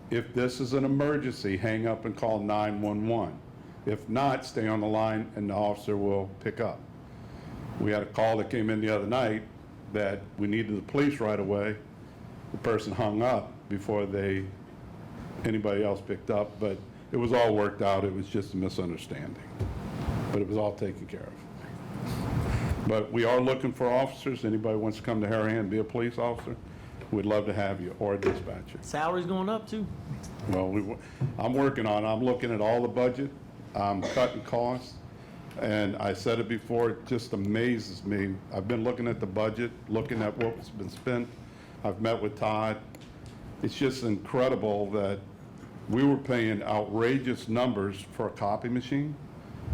If this is an emergency, hang up and call 911. If not, stay on the line and the officer will pick up. We had a call that came in the other night that we needed the police right away. The person hung up before anybody else picked up, but it was all worked out. It was just a misunderstanding. But it was all taken care of. But we are looking for officers. Anybody wants to come to Harahan and be a police officer, we'd love to have you, or a dispatcher. Salary's going up too. Well, I'm working on it. I'm looking at all the budget. I'm cutting costs. And I said it before, it just amazes me. I've been looking at the budget, looking at what's been spent. I've met with Todd. it's just incredible that we were paying outrageous numbers for a copy machine.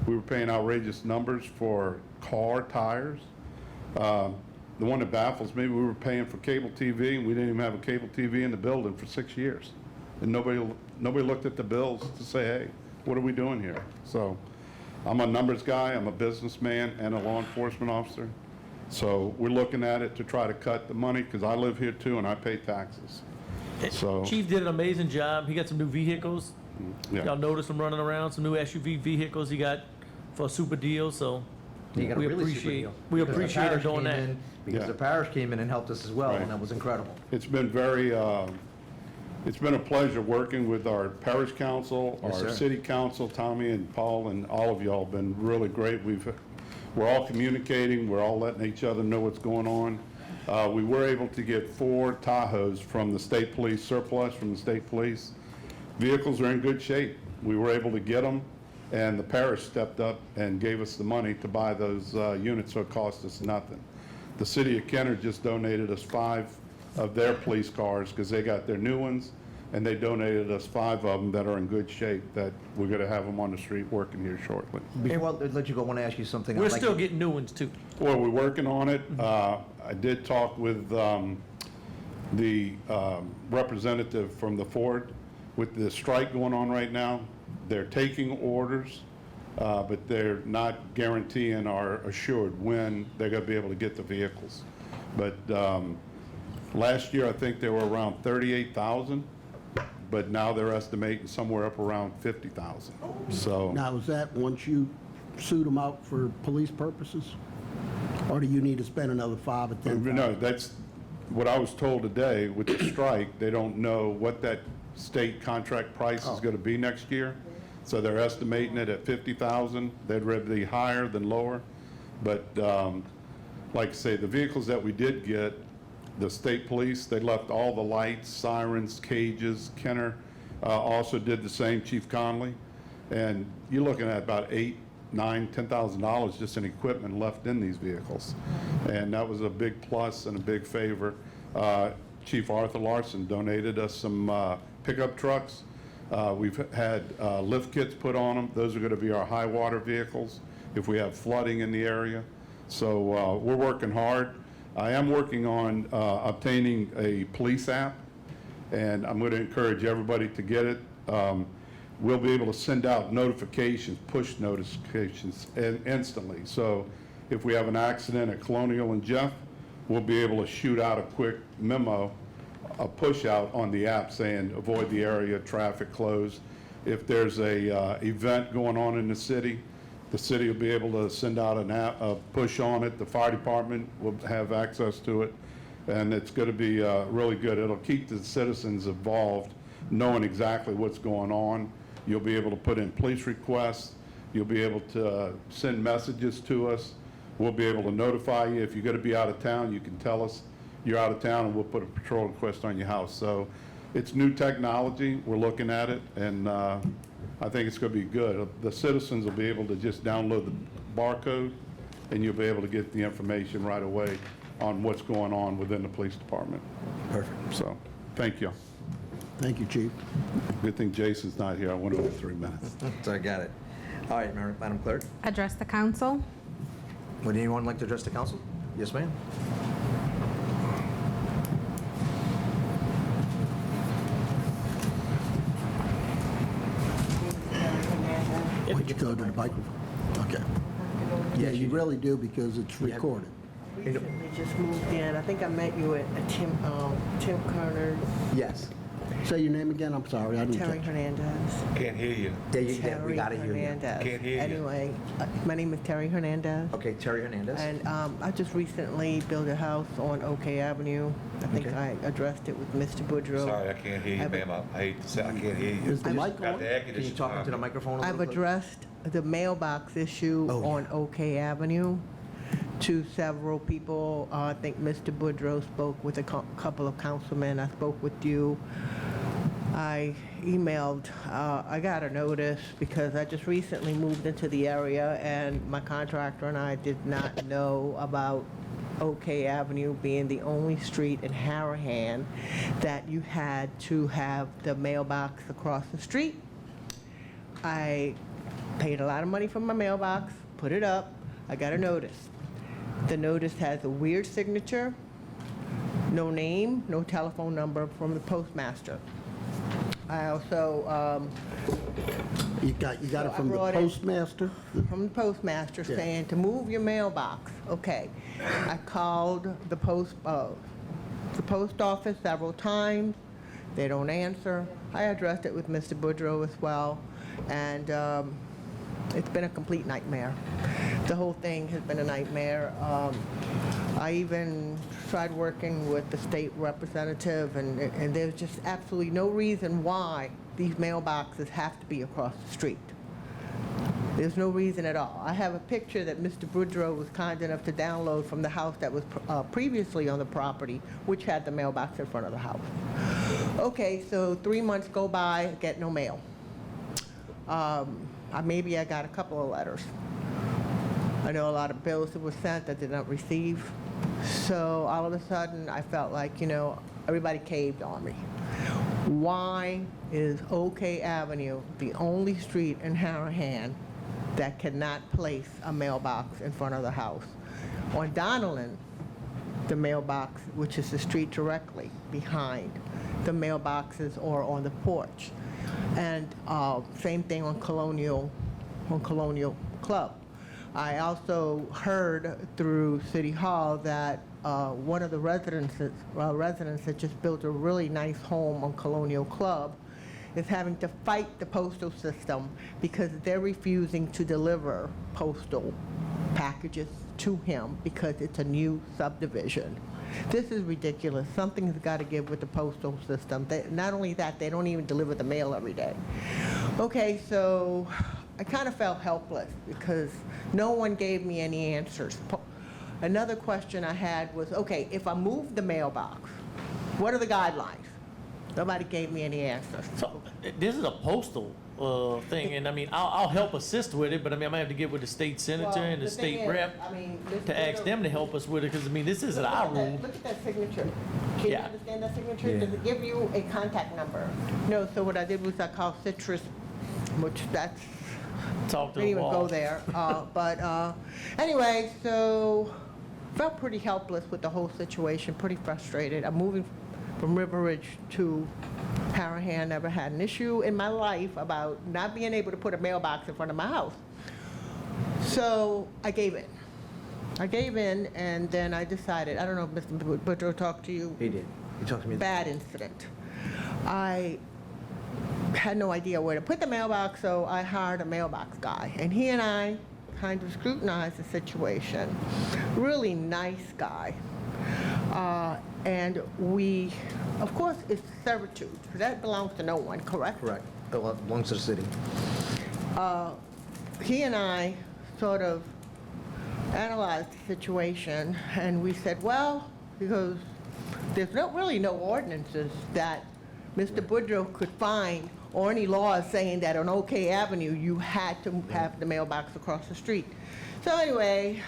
We were paying outrageous numbers for car tires. The one that baffles me, we were paying for cable TV, and we didn't even have a cable TV in the building for 6 years. And nobody looked at the bills to say, hey, what are we doing here? So I'm a numbers guy, I'm a businessman and a law enforcement officer. So we're looking at it to try to cut the money, because I live here too and I pay taxes. So, Chief did an amazing job. He got some new vehicles. yeah. Y'all noticed him running around, some new SUV vehicles he got for a super deal, so You got a we really super appreciate, deal. we Because the appreciate him parish doing came that. in- Because Yeah. the parish came in and helped us as well, Right. and that was incredible. It's been very, it's been a pleasure working with our parish council, Yes, our sir. city council, Tommy and Paul, and all of y'all have been really great. We're all communicating, we're all letting each other know what's going on. We were able to get 4 Tahoes from the state police, surplus from the state police. Vehicles are in good shape. We were able to get them, and the parish stepped up and gave us the money to buy those units, so it cost us nothing. The city of Kenner just donated us 5 of their police cars, because they got their new ones, and they donated us 5 of them that are in good shape, that we're gonna have them on the street working here shortly. Before I let you go, I want to ask you something. We're I'd like still to- getting new ones too. Well, we're working on it. I did talk with the representative from the Ford. With the strike going on right now, they're taking orders, but they're not guaranteeing or assured when they're going to be able to get the vehicles. But last year, I think they were around 38,000, but now they're estimating somewhere up around 50,000. So. Now, is that once you suit them out for police purposes? Or do you need to spend another 5 or 10,000? No, that's what I was told today. With the strike, they don't know what that state contract price is going to be next year. So they're estimating it at 50,000. They'd rather be higher than lower. But like I say, the vehicles that we did get, the state police, they left all the lights, sirens, cages. Kenner also did the same, Chief Conley. And you're looking at about $8,000, $9,000, $10,000 just in equipment left in these vehicles. And that was a big plus and a big favor. Chief Arthur Larson donated us some pickup trucks. We've had lift kits put on them. Those are going to be our high water vehicles if we have flooding in the area. So we're working hard. I am working on obtaining a police app, and I'm going to encourage everybody to get it. We'll be able to send out notifications, push notifications instantly. So if we have an accident at Colonial and Jeff, we'll be able to shoot out a quick memo, a push out on the app saying avoid the area, traffic closed. If there's a event going on in the city will be able to send out a push on it. The fire department will have access to it, and it's going to be really good. It'll keep the citizens involved, knowing exactly what's going on. You'll be able to put in police requests. You'll be able to send messages to us. We'll be able to notify you. If you're going to be out of town, you can tell us you're out of town, and we'll put a patrol request on your house. So it's new technology. We're looking at it, and I think it's going to be good. The citizens will be able to just download the barcode, and you'll be able to get the information right away on what's going on within the police department. Perfect. So, thank you. Thank you, Chief. Good thing Jason's not here. I went over 3 minutes. So I got it. All right, Madam Clerk. Address the council. Would anyone like to address the council? Yes, ma'am. Why don't you go to the microphone? Okay. Yeah, you really do, because it's recorded. Recently just moved in. I think I met you at Tim Kerner. Yes. Say your name again, I'm sorry, I didn't Terry catch. Hernandez. Can't hear you. Yeah, we got to hear you. Hernandez. Can't hear you. Anyway, my name is Terry Hernandez. Okay, Terry Hernandez. And I just recently built a house on OK Avenue. I think Okay. I addressed it with Mr. Boudreau. Sorry, I can't hear you, ma'am. I hate to say, I can't hear you. Is the mic Got on? the air Can you conditioning talk into the on. microphone a I've little bit? addressed the mailbox issue Oh, on OK Avenue to several people. I think Mr. Boudreau spoke with a couple of councilmen. I spoke with you. I emailed, I got a notice because I just recently moved into the area and my contractor and I did not know about OK Avenue being the only street in Harahan that you had to have the mailbox across the street. I paid a lot of money for my mailbox, put it up, I got a notice. The notice has a weird signature, no name, no telephone number from the postmaster. I also, You got it So I from the brought it- postmaster? from the postmaster Yeah. saying to move your mailbox. Okay. I called the post office several times. They don't answer. I addressed it with Mr. Boudreau as well, and it's been a complete nightmare. The whole thing has been a nightmare. I even tried working with the state representative, and there's just absolutely no reason why these mailboxes have to be across the street. There's no reason at all. I have a picture that Mr. Boudreau was kind enough to download from the house that was previously on the property, which had the mailbox in front of the house. Okay, so 3 months go by, get no mail. Maybe I got a couple of letters. I know a lot of bills that were sent that did not receive. So all of a sudden, I felt like, everybody caved on me. Why is OK Avenue the only street in Harahan that cannot place a mailbox in front of the house? On Donellan, the mailbox, which is the street directly behind, the mailboxes are on the porch. And same thing on Colonial Club. I also heard through City Hall that one of the residents that just built a really nice home on Colonial Club is having to fight the postal system because they're refusing to deliver postal packages to him because it's a new subdivision. This is ridiculous. Something's got to give with the postal system. Not only that, they don't even deliver the mail every day. Okay, so I kind of felt helpless because no one gave me any answers. Another question I had was, okay, if I move the mailbox, what are the guidelines? Nobody gave me any answers. So this is a postal thing, and I mean, I'll help assist with it, but I mean, I might have to get with the state senator and the state rep to ask them to help us with it, because I mean, this isn't our rule. Look at that signature. Can you Yeah. understand that signature? Yeah. Does it give you a contact number? No, so what I did was I called Citrus, which that's, Talk to didn't the even go wall. there. Anyway, so felt pretty helpless with the whole situation, pretty frustrated. I'm moving from River Ridge to Harahan. Never had an issue in my life about not being able to put a mailbox in front of my house. So I gave in, and then I decided, I don't know if Mr. Boudreau talked to you. He did. He talked to me. Bad incident. I had no idea where to put the mailbox, so I hired a mailbox guy. And he and I kind of scrutinized the situation. Really nice guy. And we, of course, it's servitude. That belongs to no one, correct? Correct. It belongs to the city. He and I sort of analyzed the situation, and we said, well, because there's really no ordinances that Mr. Boudreau could find or any laws saying that on OK Avenue you had to have the mailbox across the street. So anyway,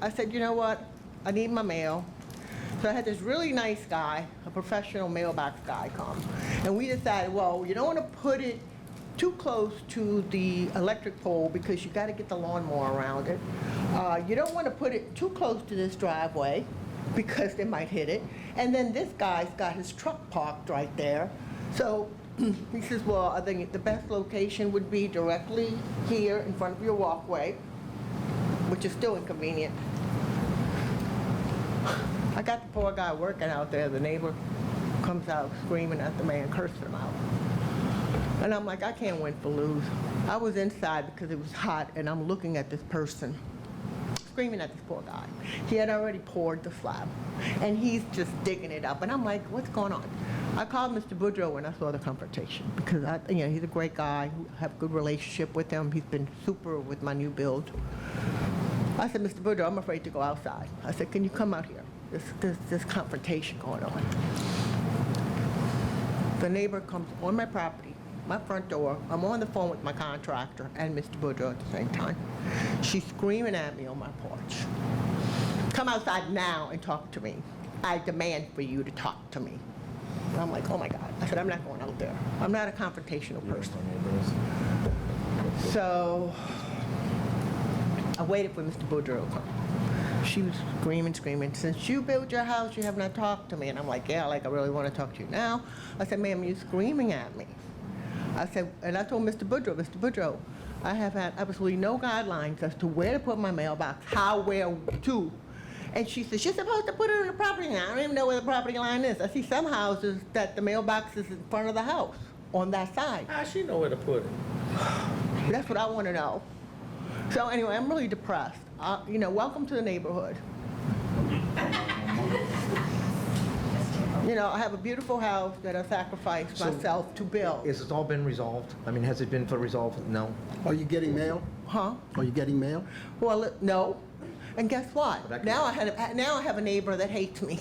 I said, you know what? I need my mail. So I had this really nice guy, a professional mailbox guy, come. And we decided, well, you don't want to put it too close to the electric pole because you got to get the lawnmower around it. You don't want to put it too close to this driveway because they might hit it. And then this guy's got his truck parked right there. So he says, well, I think the best location would be directly here in front of your walkway, which is still inconvenient. I got the poor guy working out there. The neighbor comes out screaming at the man, cursing him out. And I'm like, I can't win for lose. I was inside because it was hot, and I'm looking at this person screaming at this poor guy. He had already poured the slab, and he's just digging it up. And I'm like, what's going on? I called Mr. Boudreau when I saw the confrontation because he's a great guy. I have a good relationship with him. He's been super with my new build. I said, Mr. Boudreau, I'm afraid to go outside. I said, can you come out here? There's this confrontation going on. The neighbor comes on my property, my front door. I'm on the phone with my contractor and Mr. Boudreau at the same time. She's screaming at me on my porch. come outside now and talk to me. I demand for you to talk to me. And I'm like, oh my God. I said, I'm not going out there. I'm not a confrontational person. So I waited for Mr. Boudreaux to come. She was screaming, since you built your house, you have not talked to me. And I'm like, yeah, like I really want to talk to you now. I said, ma'am, you're screaming at me. I said, and I told Mr. Boudreaux, I have had absolutely no guidelines as to where to put my mailbox, how, where, to. And she said, she's supposed to put it on the property line. I don't even know where the property line is. I see some houses that the mailbox is in front of the house, on that side. How she know where to put it? That's what I want to know. So anyway, I'm really depressed. You know, welcome to the neighborhood. You know, I have a beautiful house that I sacrificed myself to build. Is it all been resolved? I mean, has it been resolved? No? Are you getting mail? Huh? Are you getting mail? Well, no. And guess what? Now I have a neighbor that hates me.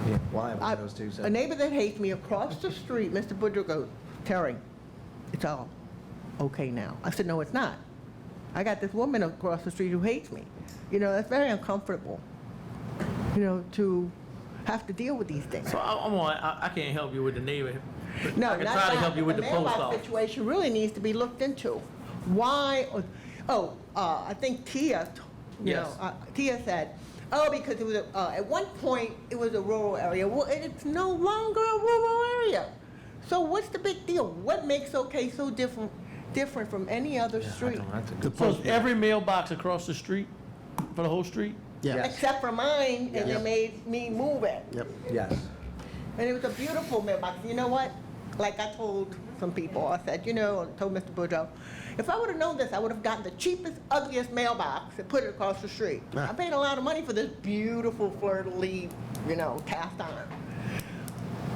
Yeah, well, I have one of those too, so. A neighbor that hates me across the street, Mr. Boudreaux goes, Terry, it's all okay now. I said, no, it's not. I got this woman across the street who hates me. You know, that's very uncomfortable, you know, to have to deal with these things. So I can't help you with the neighbor. No, I can not try to that, help you with but the post mailbox office. situation really needs to be looked into. Why, I think Tia, Yes. Tia said, oh, because it was, at one point, it was a rural area. Well, it's no longer a rural area. So what's the big deal? What makes OK so different from any other street? So is every mailbox across the street, for the whole street? Yes. Except for mine, and Yes. they made me move it. Yep. Yes. And it was a beautiful mailbox. You know what? Like I told some people, I said, you know, I told Mr. Boudreaux, if I would have known this, I would have gotten the cheapest, ugliest mailbox and put it across the street. I paid a lot of money for this beautiful fleur-de-lis, you know, cast iron.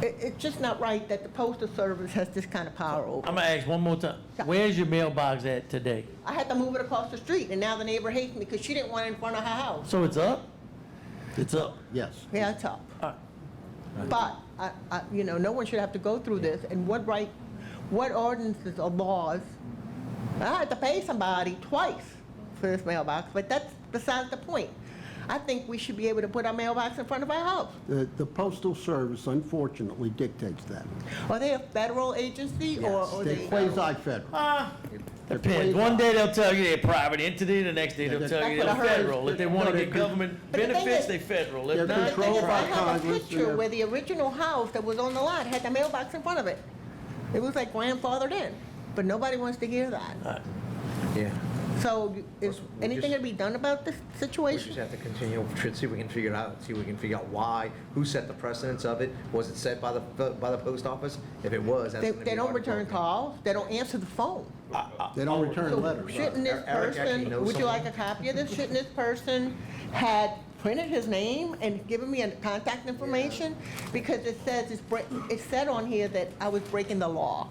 It's just not right that the postal service has this kind of power over. I'm gonna ask one more time. Where's your mailbox at today? I had to move it across the street, and now the neighbor hates me because she didn't want it in front of her house. So it's up? It's up. Yes. Yeah, it's up. All right. But, you know, no one should have to go through this, and what ordinances or laws, I had to pay somebody twice for this mailbox, but that's besides the point. I think we should be able to put our mailbox in front of our house. The Postal Service unfortunately dictates that. Are they a federal agency or They're they? quasi-federal. Depends. One day they'll tell you they're a private entity, the next day they'll tell you That's they're what I heard. federal. If they want to get government But the thing benefits, is- they federal. If They're not, The thing is, controlled I by have a Congress, picture yeah. where the original house that was on the lot had the mailbox in front of it. It was like grandfathered in, but nobody wants to hear that. Yeah. So is anything to be done about this We situation? just have to continue, see if we can figure it out, see if we can figure out why, who set the precedence of it. Was it set by the post office? If it was, that's They gonna be don't hard to return work. calls, they don't answer the phone. They don't return So letters. shouldn't this Eric actually person, knows would you like someone. a copy of this? Shouldn't this person had printed his name and given me a contact information? Because it says, it said on here that I was breaking the law.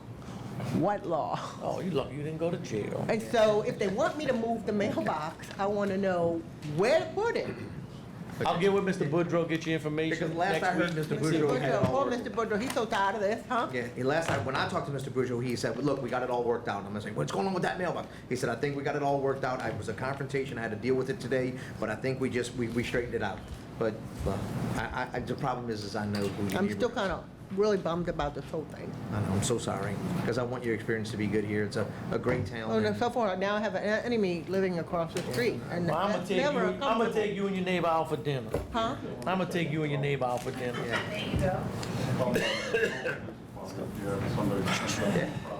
What law? Oh, you lucky you didn't go to jail. And so if they want me to move the mailbox, I want to know where to put it. I'll get with Mr. Boudreaux, get you information Because last next I heard, week. Mr. Boudreaux had it all Poor worked. Mr. Boudreaux, he's so tired of this, huh? Yeah, last time, when I talked to Mr. Boudreaux, he said, look, we got it all worked out. And I'm saying, what's going on with that mailbox? He said, I think we got it all worked out. It was a confrontation, I had to deal with it today, but I think we straightened it out. But, the problem is I know who you I'm still kind of really bummed about this whole thing. I know, I'm so sorry, because I want your experience to be good here. It's a great town. Oh, no, and- so far, now I have an enemy living across the street, and Well, I'm that's gonna never take comfortable. you and your neighbor out for dinner. Huh? I'm gonna take you and your neighbor out for dinner.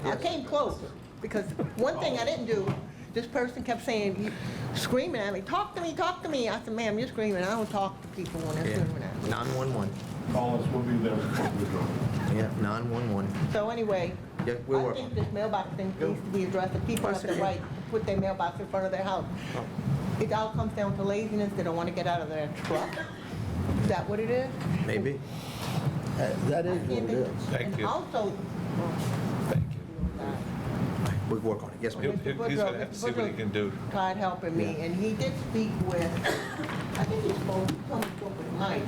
I came close, because one thing I didn't do, this person kept saying, screaming at me, talk to me, talk to me. I said, ma'am, you're screaming, I don't talk to people when they're Yeah, screaming at me. 911. Call us, we'll be there. Yeah, 911. So anyway, Yeah, we'll I work think on this mailbox thing needs to be addressed, the people have the right to put their mailbox in front of their house. It all comes down to laziness, they don't want to get out of their truck. Is that what it is? Maybe. That is what it is. Thank And you. also, Thank you. We'll work on it. Yes, ma'am. He's gonna have to see what he can do. tried helping me, and he did speak with, I think he spoke with Mike.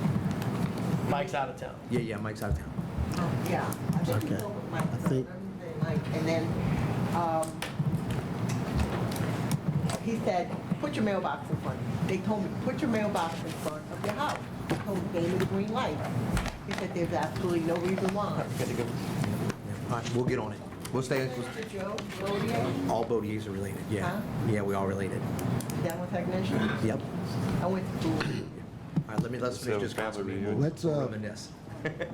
Mike's out of town. Yeah, Mike's out of town. Yeah, I think he Okay. spoke with Mike. I think- Mike, and then, he said put your mailbox in front. They told me, put your mailbox in front of your house. They told me, gave me the green light. He said, there's absolutely no reason why. All right, we'll get on it. We'll stay, Mr. Joe, Rodier, all Bodiers are related, yeah. Huh? Yeah, we all related. dental technician. Yep. I went to school. All right, let's finish this council meeting. Let's, We'll reminisce.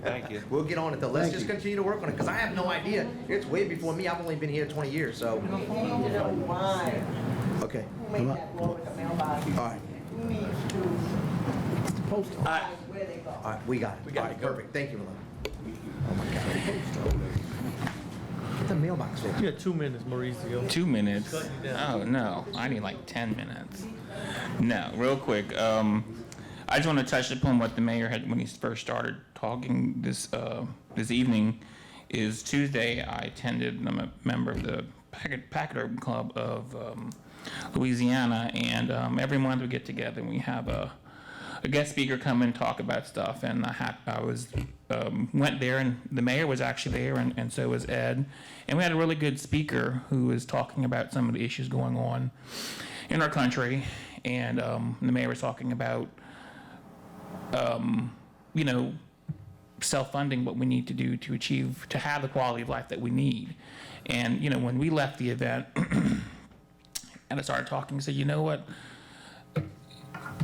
Thank you. We'll get on it though. Let's Thank just you. continue to work on it, because I have no idea. It's way before me. I've only been here 20 years, so. You know why? Okay. Who made that law with the mailbox? All right. Who needs to post where they go? All right, we got it. All right, perfect. Thank you, Malone. Oh my God. Get the mailbox fixed. You got 2 minutes, Mauricio. 2 minutes? Cut you down. Oh, no, I need like 10 minutes. No, real quick, I just want to touch upon what the mayor had when he first started talking this evening. Is Tuesday I attended, I'm a member of the Packet Urban Club of Louisiana, and every month we get together and we have a guest speaker come and talk about stuff, and I was went there, and the mayor was actually there, and so was Ed, and we had a really good speaker who was talking about some of the issues going on in our country, and the mayor was talking about self-funding, what we need to do to have the quality of life that we need. And when we left the event and I started talking, said, you know what,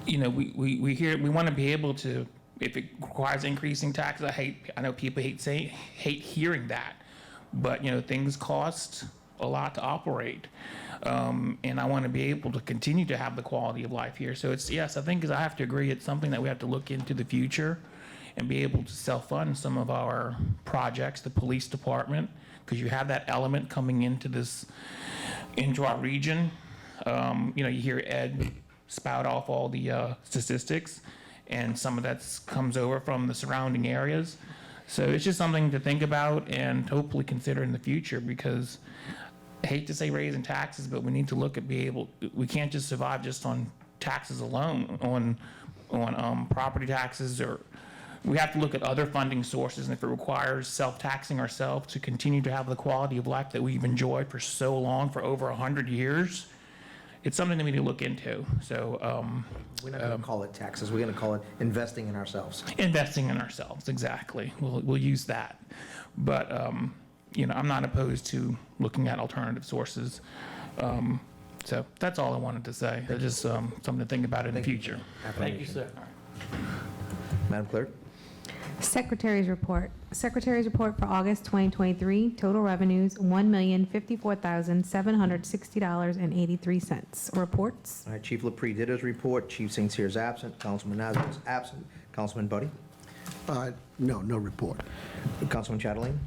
we want to be able to, if it requires increasing taxes, I know people hate hearing that, but things cost a lot to operate, and I want to be able to continue to have the quality of life here. So yes, I think I have to agree, it's something that we have to look into the future and be able to self-fund some of our projects, the police department, because you have that element coming into our region. You hear Ed spout off all the statistics, and some of that comes over from the surrounding areas. So it's just something to think about and hopefully consider in the future, because I hate to say raising taxes, but we need to look at we can't just survive just on taxes alone, on property taxes, or we have to look at other funding sources, and if it requires self-taxing ourselves to continue to have the quality of life that we've enjoyed for so long, for over 100 years, it's something that we need to look into. So We're not going to call it taxes. We're going to call it investing in ourselves. Investing in ourselves, exactly. We'll use that. But I'm not opposed to looking at alternative sources. So that's all I wanted to say. It's just something to think about in the future. Thank you, sir. Madam Clerk? Secretary's report. Secretary's report for August 2023, total revenues, $1,054,760.83. Reports. All right, Chief LaPree did his report. Chief St. Cyr is absent. Councilman Nazar is absent. Councilman Buddy? No report. Councilman Chatelain?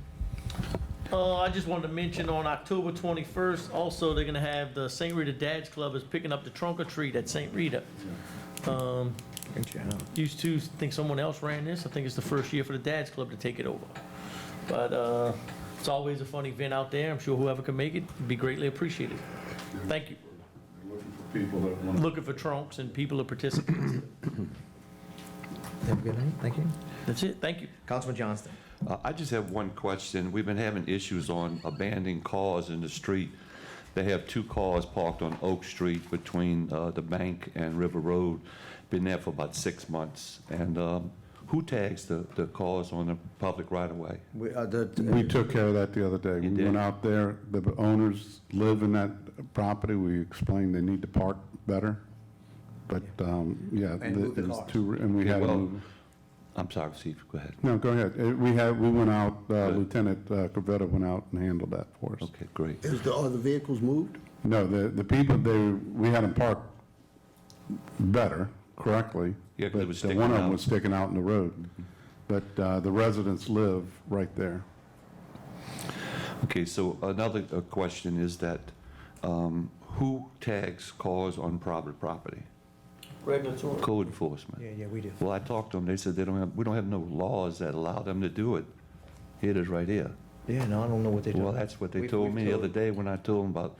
I just wanted to mention on October 21st, also, they're going to have the St. Rita Dads Club is picking up the trunk or treat at St. Rita. Used to think someone else ran this. I think it's the first year for the Dads Club to take it over. But it's always a fun event out there. I'm sure whoever can make it would be greatly appreciated. Thank you. Looking for trunks and people to participate. Have a good night. Thank you. That's it. Thank you. Councilman Johnston? I just have one question. We've been having issues on abandoning cars in the street. They have 2 cars parked on Oak Street between the bank and River Road. Been there for about 6 months. And who tags the cars on the public right-of-way? We took care of that the other day. We went out there, the owners live in that property. We explained they need to park better. But, yeah, And move the there's cars. 2, and we had to move. I'm sorry, Steve, go ahead. No, go ahead. We went out, Lieutenant Corvetta went out and handled that for us. Okay, great. Are the vehicles moved? No, the people, we had them parked better, correctly. Yeah, 'cause it was sticking One of them out. was sticking out in the road. But the residents live right there. Okay, so another question is that who tags cars on private property? Regulatory. Code enforcement. Yeah, we do. Well, I talked to them, they said we don't have no laws that allow them to do it. Here it is right here. Yeah, no, I don't know what they do. Well, that's what they told me the other day when I told them about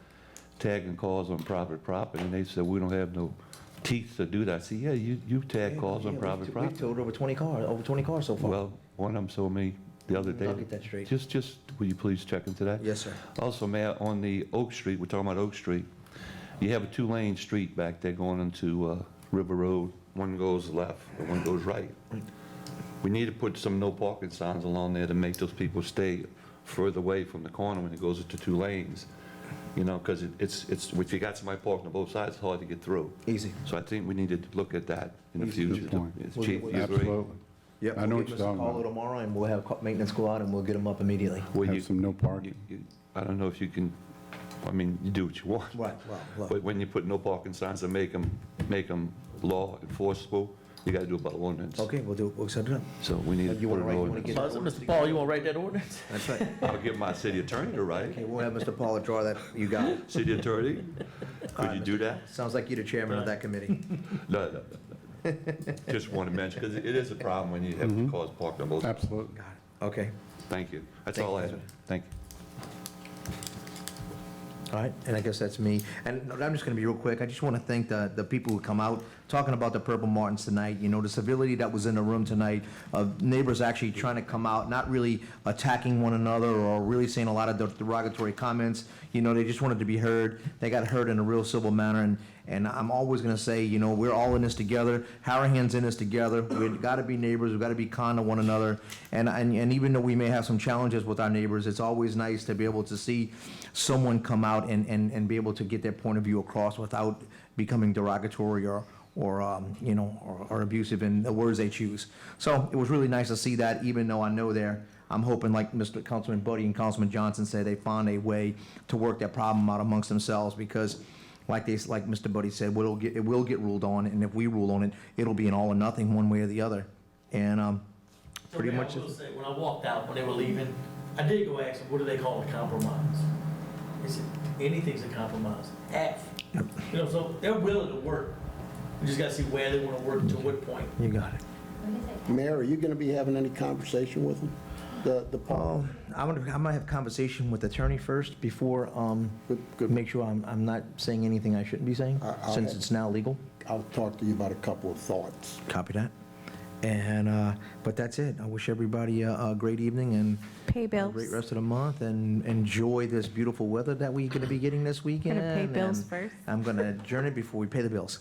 tagging cars on private property, and they said, we don't have no teeth to do that. I said, yeah, you tag cars on private We've property. towed over 20 cars so far. Well, one of them told me the other day. I'll get that straight. Just, will you please check into that? Yes, sir. Also, Mayor, on the Oak Street, we're talking about Oak Street, You have a two-lane street back there going into River Road. One goes left and one goes right. We need to put some no parking signs along there to make those people stay further away from the corner when it goes into two lanes. You know, because it's, if you got somebody parking on both sides, it's hard to get through. Easy. So I think we need to look at that in the Easy. future. Good point. Chief, you agree? Absolutely. Yep, I know we'll what get you're Mr. talking Paulo about. tomorrow, and we'll have maintenance go out, and we'll get them up immediately. Well, Have some no parking. I don't know if you can, I mean, you do what you want. Right, well, look. But when you put no parking signs and make them law enforceable, you gotta do it by ordinance. Okay, we'll set it up. So we need to You put wanna an write- you wanna ordinance. get- So, Mr. Paul, you want to write that ordinance? That's right. I'll give my city attorney to write Okay, it. we'll have Mr. Paula draw that, you got it. City attorney, could you do that? Sounds like you're the chairman of that committee. No. Just want to mention, because it is a problem when you have cars parked on both sides. Absolutely. Okay, Thank you. That's Thank all you, I have. President. Thank you. all right, and I guess that's me. And I'm just gonna be real quick, I just wanna thank the people who come out, talking about the Purple Martins tonight, you know, the civility that was in the room tonight, of neighbors actually trying to come out, not really attacking one another or really saying a lot of derogatory comments. You know, they just wanted to be heard. They got heard in a real civil manner, and I'm always gonna say, you know, we're all in this together. Harahan's in this together. We've gotta be neighbors, we've gotta be kind to one another. And even though we may have some challenges with our neighbors, it's always nice to be able to see someone come out and be able to get their point of view across without becoming derogatory or you know, or abusive in the words they choose. So it was really nice to see that, even though I know I'm hoping, like Mr. Councilman Buddy and Councilman Johnson said, they found a way to work that problem out amongst themselves, because like Mr. Buddy said, it will get ruled on, and if we rule on it, it'll be an all or nothing one way or the other. And pretty Mayor, much. I will say, when I walked out, when they were leaving, I did go ask them, what do they call a compromise? They said, anything's a compromise. Half. You know, so they're willing to work. We just gotta see where they wanna work, to what point. You got it. Mayor, are you going to be having any conversation with them? The Paul? I might have a conversation with the attorney first before, make sure I'm not saying anything I shouldn't be saying, since it's now legal. I'll talk to you about a couple of thoughts. Copy that. And, but that's it. I wish everybody a great evening and Pay a bills. great rest of the month, and enjoy this beautiful weather that we're gonna be getting this weekend. Gonna pay bills and first. I'm gonna adjourn it before we pay the bills.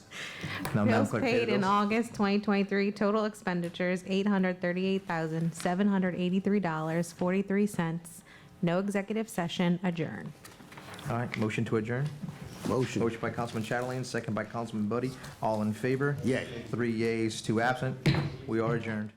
Now, Madam Bills Clerk, pay the paid in bills. August 2023, total expenditures $838,783.43. No executive session, adjourn. All right, motion to adjourn? Motion. Motion by Councilman Chatelain, second by Councilman Buddy. All in favor? Yay. 3 yeas, 2 absent. We are adjourned.